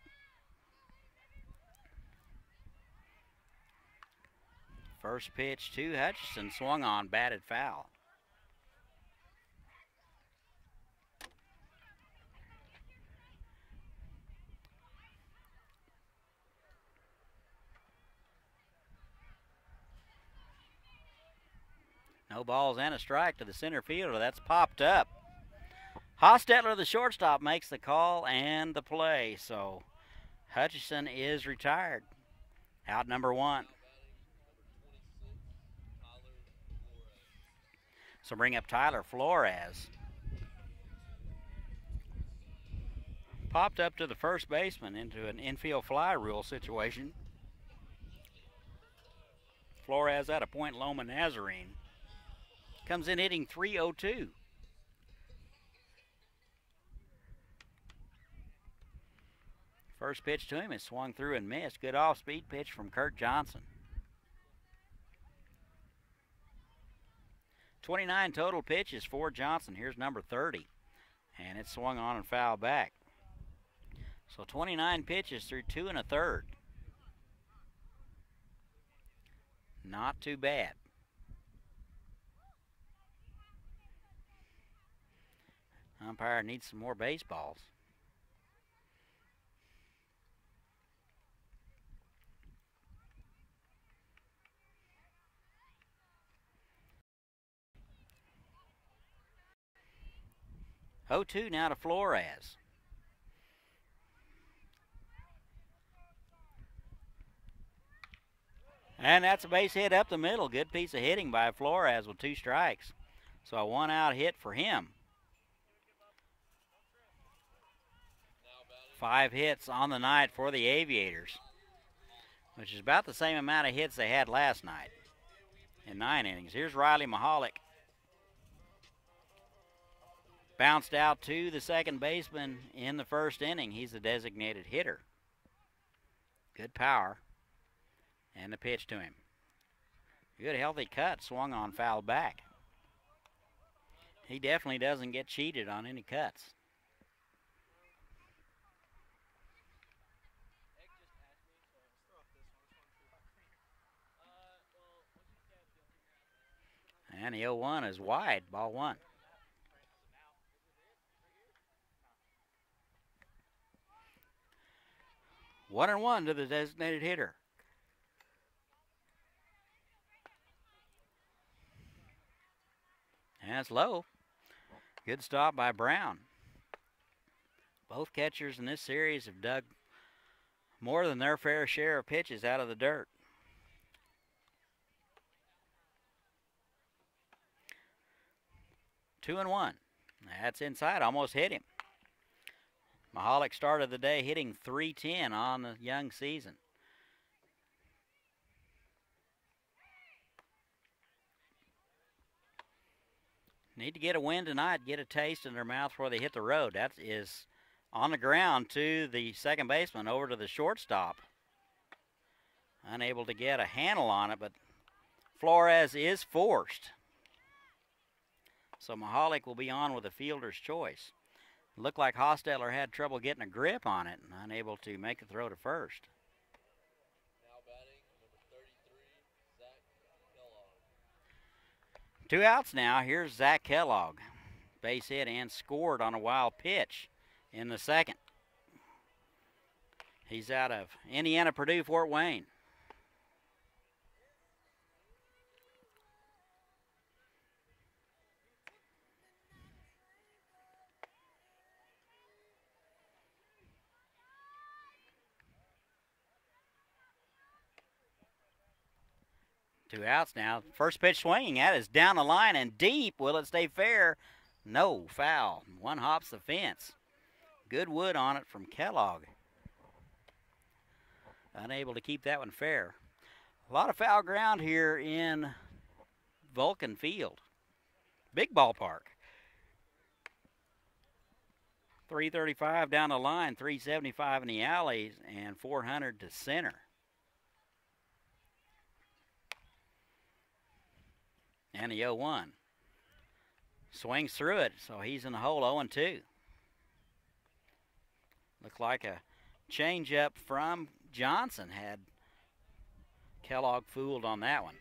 First pitch to Hutchison, swung on, batted foul. No balls and a strike to the center fielder. That's popped up. Hostetler, the shortstop, makes the call and the play. So Hutchison is retired. Out number 1. So bring up Tyler Flores. Popped up to the first baseman into an infield fly rule situation. Flores out of Point Loma Nazarene. Comes in hitting .302. First pitch to him is swung through and missed. Good off-speed pitch from Kurt Johnson. 29 total pitches for Johnson. Here's number 30. And it's swung on and fouled back. So 29 pitches through 2 1/3. Not too bad. Umpire needs some more baseballs. .02 now to Flores. And that's a base hit up the middle. Good piece of hitting by Flores with 2 strikes. So a 1-out hit for him. 5 hits on the night for the Aviators, which is about the same amount of hits they had last night in 9 innings. Here's Riley Mahalik. Bounced out to the second baseman in the first inning. He's the designated hitter. Good power. And the pitch to him. Good healthy cut, swung on, fouled back. He definitely doesn't get cheated on any cuts. And the 0-1 is wide, ball 1. One and 1 to the designated hitter. And it's low. Good stop by Brown. Both catchers in this series have dug more than their fair share of pitches out of the dirt. Two and one. That's inside, almost hit him. Mahalik started the day hitting .310 on the young season. Need to get a win tonight, get a taste in their mouth before they hit the road. That is on the ground to the second baseman, over to the shortstop. Unable to get a handle on it, but Flores is forced. So Mahalik will be on with a fielder's choice. Looked like Hostetler had trouble getting a grip on it and unable to make the throw to first. Now batting, number 33, Zach Kellogg. 2 outs now. Here's Zach Kellogg. Base hit and scored on a wild pitch in the second. He's out of Indiana, Purdue, Fort Wayne. Two outs now. First pitch swinging at is down the line and deep. Will it stay fair? No, foul. One hops the fence. Good wood on it from Kellogg. Unable to keep that one fair. A lot of foul ground here in Vulcan Field. Big ballpark. 335 down the line, 375 in the alleys, and 400 to center. And the 0-1. Swings through it, so he's in the hole 0-2. Looked like a changeup from Johnson. Had Kellogg fooled on that one.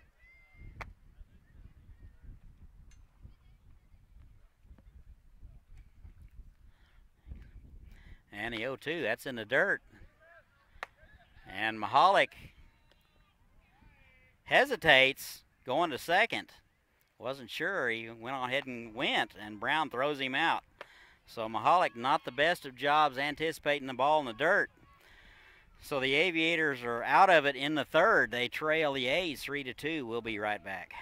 And the 0-2, that's in the dirt. And Mahalik hesitates, going to second. Wasn't sure, he went on ahead and went, and Brown throws him out. So Mahalik not the best of jobs anticipating the ball in the dirt. So the Aviators are out of it in the third. They trail the A's 3-2. We'll be right back.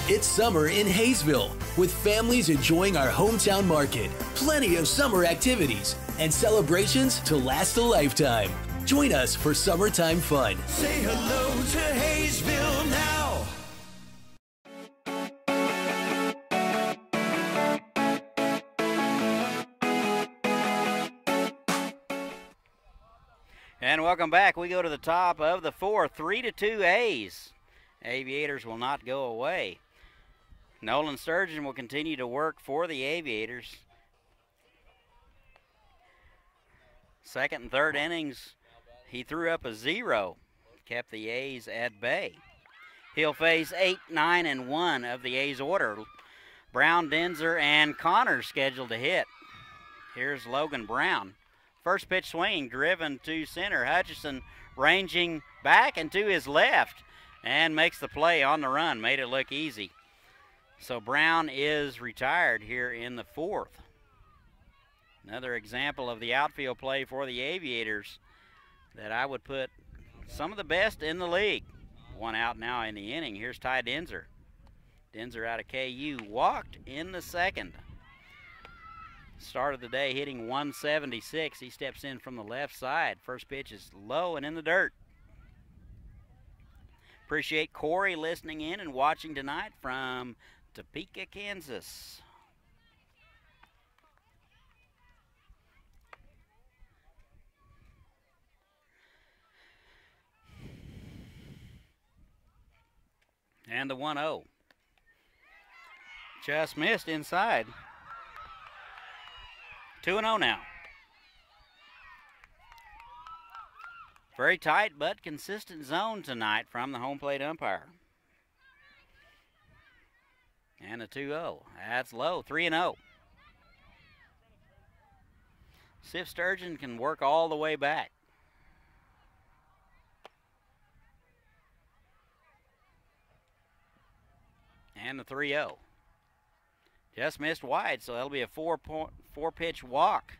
It's summer in Hayesville, with families enjoying our hometown market, plenty of summer activities, and celebrations to last a lifetime. Join us for summertime fun. Say hello to Hayesville now. And welcome back. We go to the top of the fourth, 3-2 A's. Aviators will not go away. Nolan Sturgeon will continue to work for the Aviators. Second and third innings, he threw up a 0, kept the A's at bay. He'll face 8, 9, and 1 of the A's order. Brown, Denzer, and Connor scheduled to hit. Here's Logan Brown. First pitch swinging, driven to center. Hutchison ranging back and to his left and makes the play on the run. Made it look easy. So Brown is retired here in the fourth. Another example of the outfield play for the Aviators that I would put some of the best in the league. One out now in the inning. Here's Ty Denzer. Denzer out of KU walked in the second. Started the day hitting 176. He steps in from the left side. First pitch is low and in the dirt. Appreciate Corey listening in and watching tonight from Topeka, Kansas. And the 1-0. Just missed inside. 2-0 now. Very tight but consistent zone tonight from the home plate umpire. And a 2-0. That's low. 3-0. See if Sturgeon can work all the way back. And the 3-0. Just missed wide, so that'll be a four-pitch walk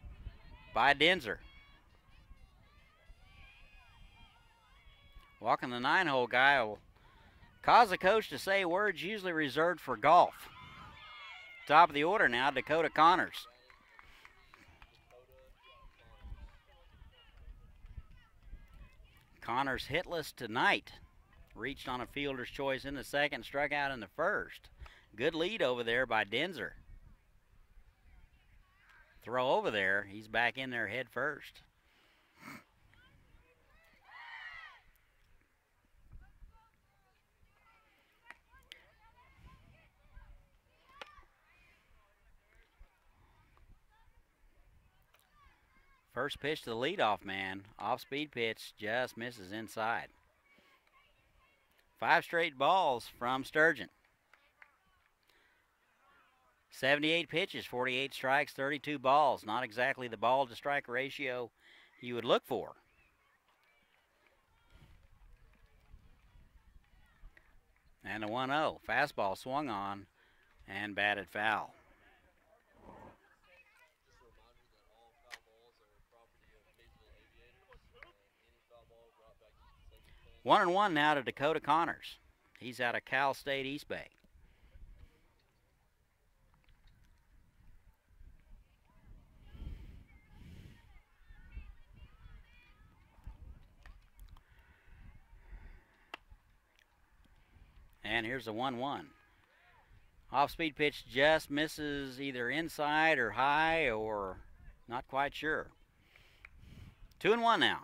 by Denzer. Walking the 9-hole guy will cause the coach to say words usually reserved for golf. Top of the order now, Dakota Connors. Connors hitless tonight. Reached on a fielder's choice in the second, struck out in the first. Good lead over there by Denzer. Throw over there. He's back in there head first. First pitch to the leadoff man. Off-speed pitch, just misses inside. 5 straight balls from Sturgeon. 78 pitches, 48 strikes, 32 balls. Not exactly the ball-to-strike ratio you would look for. And a 1-0. Fastball swung on and batted foul. Just a reminder that all foul balls are property of Haysville Aviators. Any foul ball brought back to the safety pen. 1-1 now to Dakota Connors. He's out of Cal State East Bay. And here's the 1-1. Off-speed pitch just misses either inside or high or not quite sure. 2-1 now.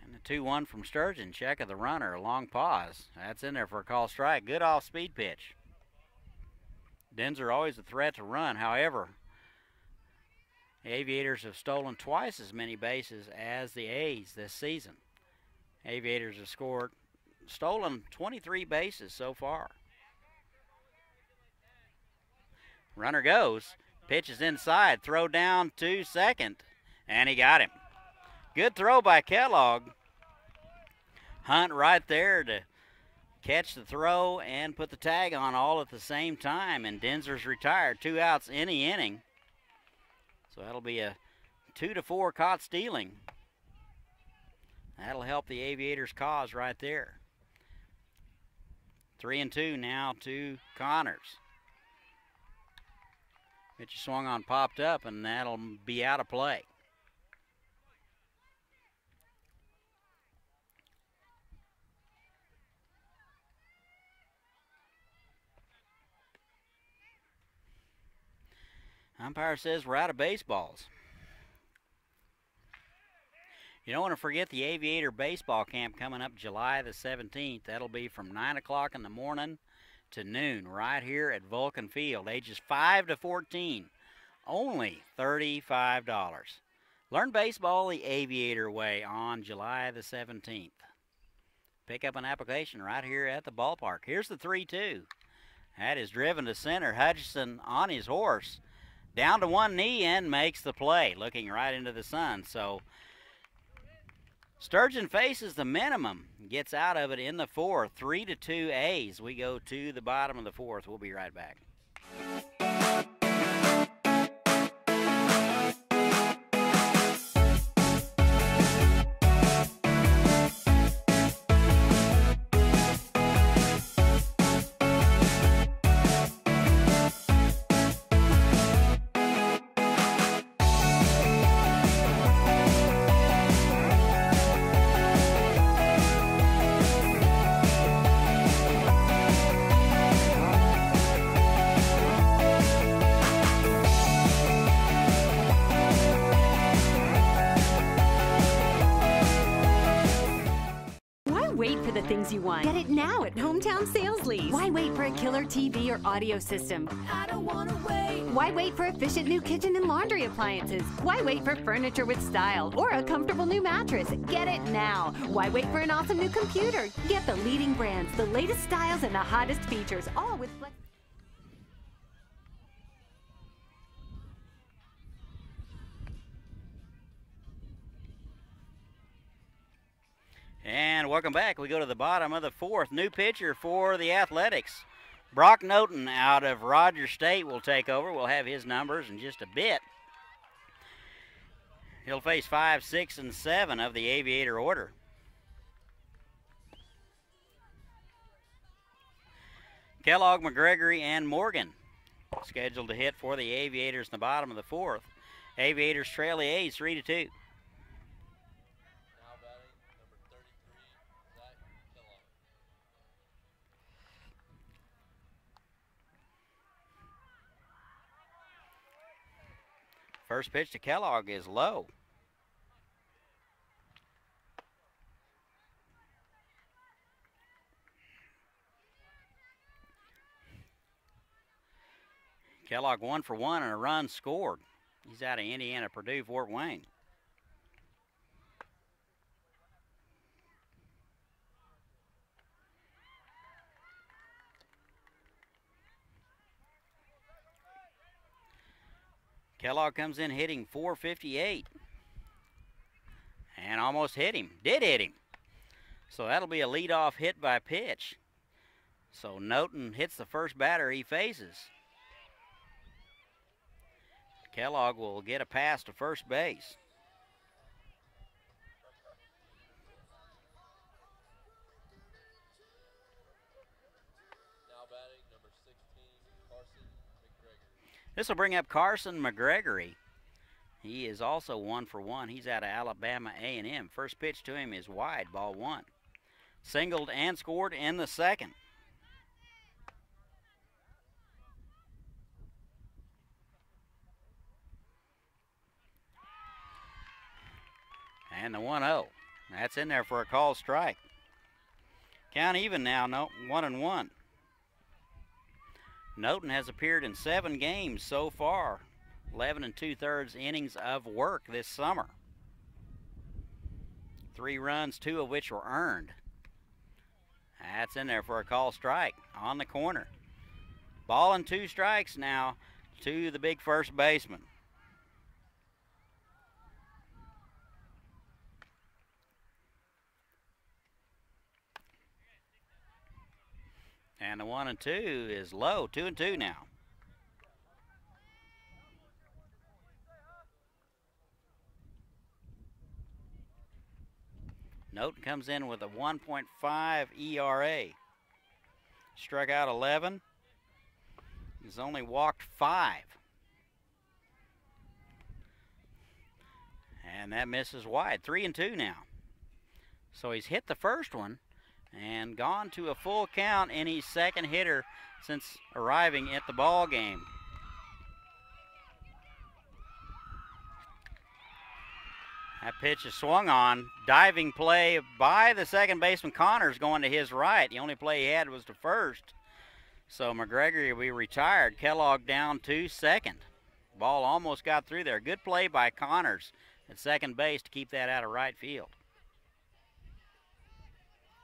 And the 2-1 from Sturgeon. Check of the runner. A long pause. That's in there for a call strike. Good off-speed pitch. Denzer always a threat to run. However, the Aviators have stolen twice as many bases as the A's this season. Aviators have stolen 23 bases so far. Runner goes. Pitch is inside. Throw down to second. And he got him. Good throw by Kellogg. Hunt right there to catch the throw and put the tag on all at the same time. And Denzer's retired. 2 outs in the inning. So that'll be a 2-4 caught stealing. That'll help the Aviators' cause right there. 3-2 now to Connors. Pitch swung on, popped up, and that'll be out of play. Umpire says we're out of baseballs. You don't want to forget the Aviator baseball camp coming up July the 17th. That'll be from 9 o'clock in the morning to noon right here at Vulcan Field. Ages 5 to 14, only $35. Learn baseball the Aviator way on July the 17th. Pick up an application right here at the ballpark. Here's the 3-2. That is driven to center. Hutchison on his horse. Down to one knee and makes the play, looking right into the sun. So Sturgeon faces the minimum, gets out of it in the fourth. 3-2 A's. We go to the bottom of the fourth. We'll be right back. things you want. Get it now at Hometown Sales Lease. Why wait for a killer TV or audio system? I don't wanna wait. Why wait for efficient new kitchen and laundry appliances? Why wait for furniture with style or a comfortable new mattress? Get it now. Why wait for an awesome new computer? Get the leading brands, the latest styles, and the hottest features, all with flex. And welcome back. We go to the bottom of the fourth. New pitcher for the Athletics. Brock Noten out of Rogers State will take over. We'll have his numbers in just a bit. He'll face 5, 6, and 7 of the Aviator order. Kellogg, McGregory, and Morgan scheduled to hit for the Aviators in the bottom of the fourth. Aviators trail the A's 3-2. First pitch to Kellogg is low. Kellogg 1 for 1 and a run scored. He's out of Indiana, Purdue, Fort Wayne. Kellogg comes in hitting .458 and almost hit him. Did hit him. So that'll be a leadoff hit by pitch. So Noten hits the first batter he faces. Kellogg will get a pass to first base. Now batting number 16, Carson McGregory. This will bring up Carson McGregory. He is also 1 for 1. He's out of Alabama A&M. First pitch to him is wide, ball 1. Singled and scored in the second. And the 1-0. That's in there for a called strike. Count even now, 1-1. Noten has appeared in 7 games so far. 11 2/3 innings of work this summer. 3 runs, 2 of which were earned. That's in there for a called strike on the corner. Ball and 2 strikes now to the big first baseman. And the 1-2 is low, 2-2 now. Noten comes in with a 1.5 ERA. Struck out 11. He's only walked 5. And that misses wide, 3-2 now. So he's hit the first one and gone to a full count in his second hitter since arriving at the ball game. That pitch is swung on. Diving play by the second baseman Connors going to his right. The only play he had was to first. So McGregory will be retired. Kellogg down to second. Ball almost got through there. Good play by Connors at second base to keep that out of right field.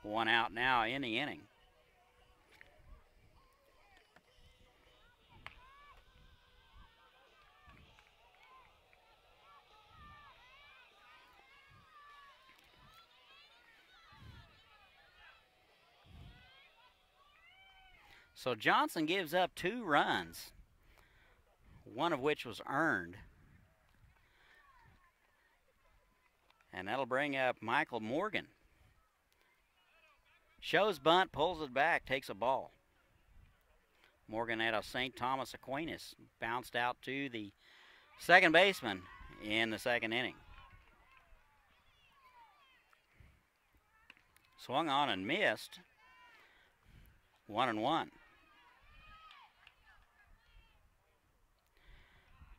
1 out now in the inning. So Johnson gives up 2 runs, one of which was earned. And that'll bring up Michael Morgan. Shows bunt, pulls it back, takes a ball. Morgan out of St. Thomas Aquinas bounced out to the second baseman in the second inning. Swung on and missed. 1-1.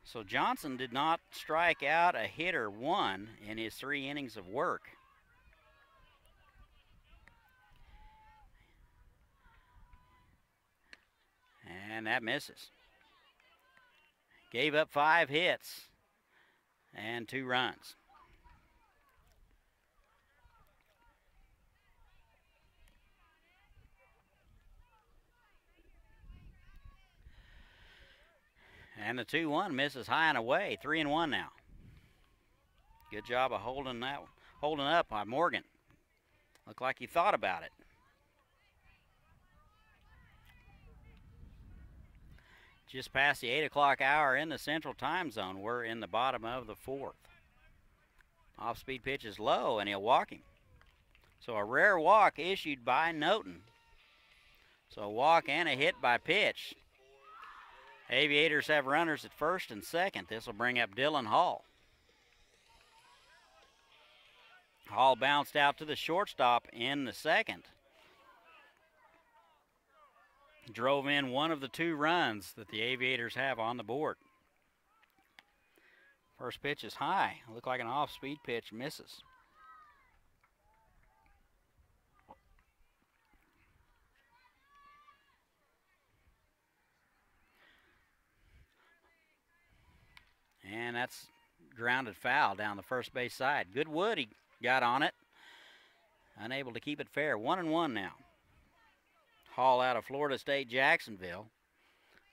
So Johnson did not strike out a hitter 1 in his 3 innings of work. And that misses. Gave up 5 hits and 2 runs. And the 2-1 misses high and away. 3-1 now. Good job of holding up by Morgan. Looked like he thought about it. Just past the 8 o'clock hour in the Central Time Zone. We're in the bottom of the 4th. Off-speed pitch is low, and he'll walk him. So a rare walk issued by Noten. So a walk and a hit by pitch. Aviators have runners at first and second. This will bring up Dylan Hall. Hall bounced out to the shortstop in the second. Drove in one of the 2 runs that the Aviators have on the board. First pitch is high. Looked like an off-speed pitch, misses. And that's grounded foul down the first base side. Good wood, he got on it. Unable to keep it fair. 1-1 now. Hall out of Florida State Jacksonville.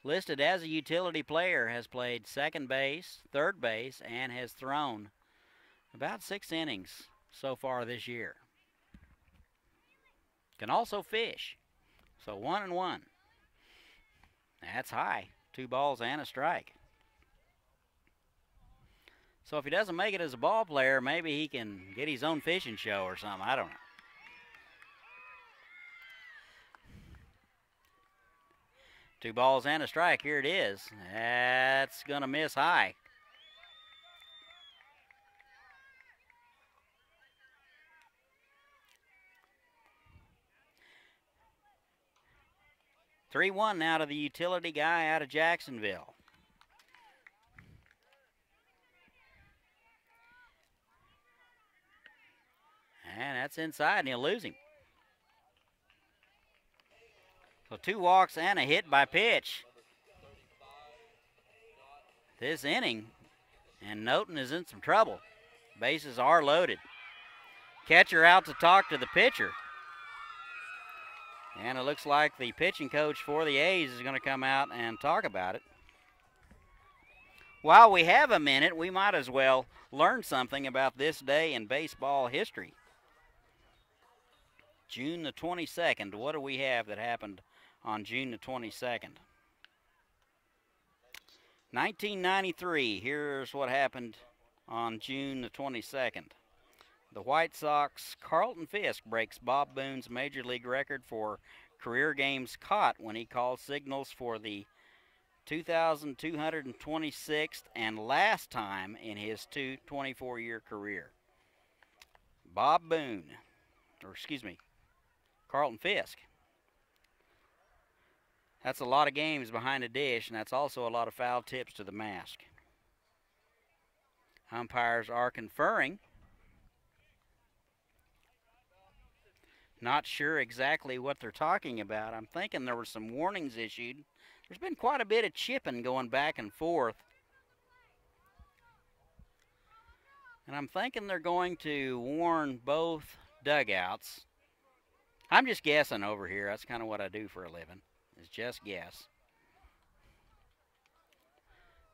Listed as a utility player, has played second base, third base, and has thrown about 6 innings so far this year. Can also fish. So 1-1. That's high. 2 balls and a strike. So if he doesn't make it as a ball player, maybe he can get his own fishing show or something. I don't know. Two balls and a strike. Here it is. That's going to miss high. Three-1 now to the utility guy out of Jacksonville. And that's inside, and he'll lose him. So 2 walks and a hit by pitch this inning, and Noten is in some trouble. Bases are loaded. Catcher out to talk to the pitcher. And it looks like the pitching coach for the A's is going to come out and talk about it. While we have a minute, we might as well learn something about this day in baseball history. June the 22nd. What do we have that happened on June the 22nd? 1993. Here's what happened on June the 22nd. The White Sox, Carlton Fisk breaks Bob Boone's major league record for career games caught when he called signals for the 2,226th and last time in his 24-year career. Bob Boone, Carlton Fisk. That's a lot of games behind a dish, and that's also a lot of foul tips to the mask. Umpires are conferring. Not sure exactly what they're talking about. I'm thinking there were some warnings issued. There's been quite a bit of chipping going back and forth. And I'm thinking they're going to warn both dugouts. I'm just guessing over here. That's kind of what I do for a living, is just guess.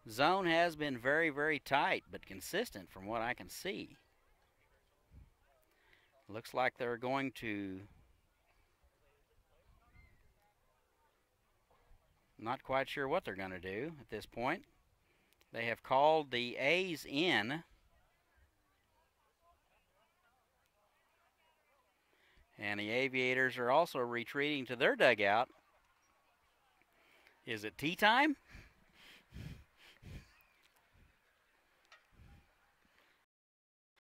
Zone has been very, very tight, but consistent from what I can see. Looks like they're going to, not quite sure what they're going to do at this point. They have called the A's in. And the Aviators are also retreating to their dugout. Is it tea time?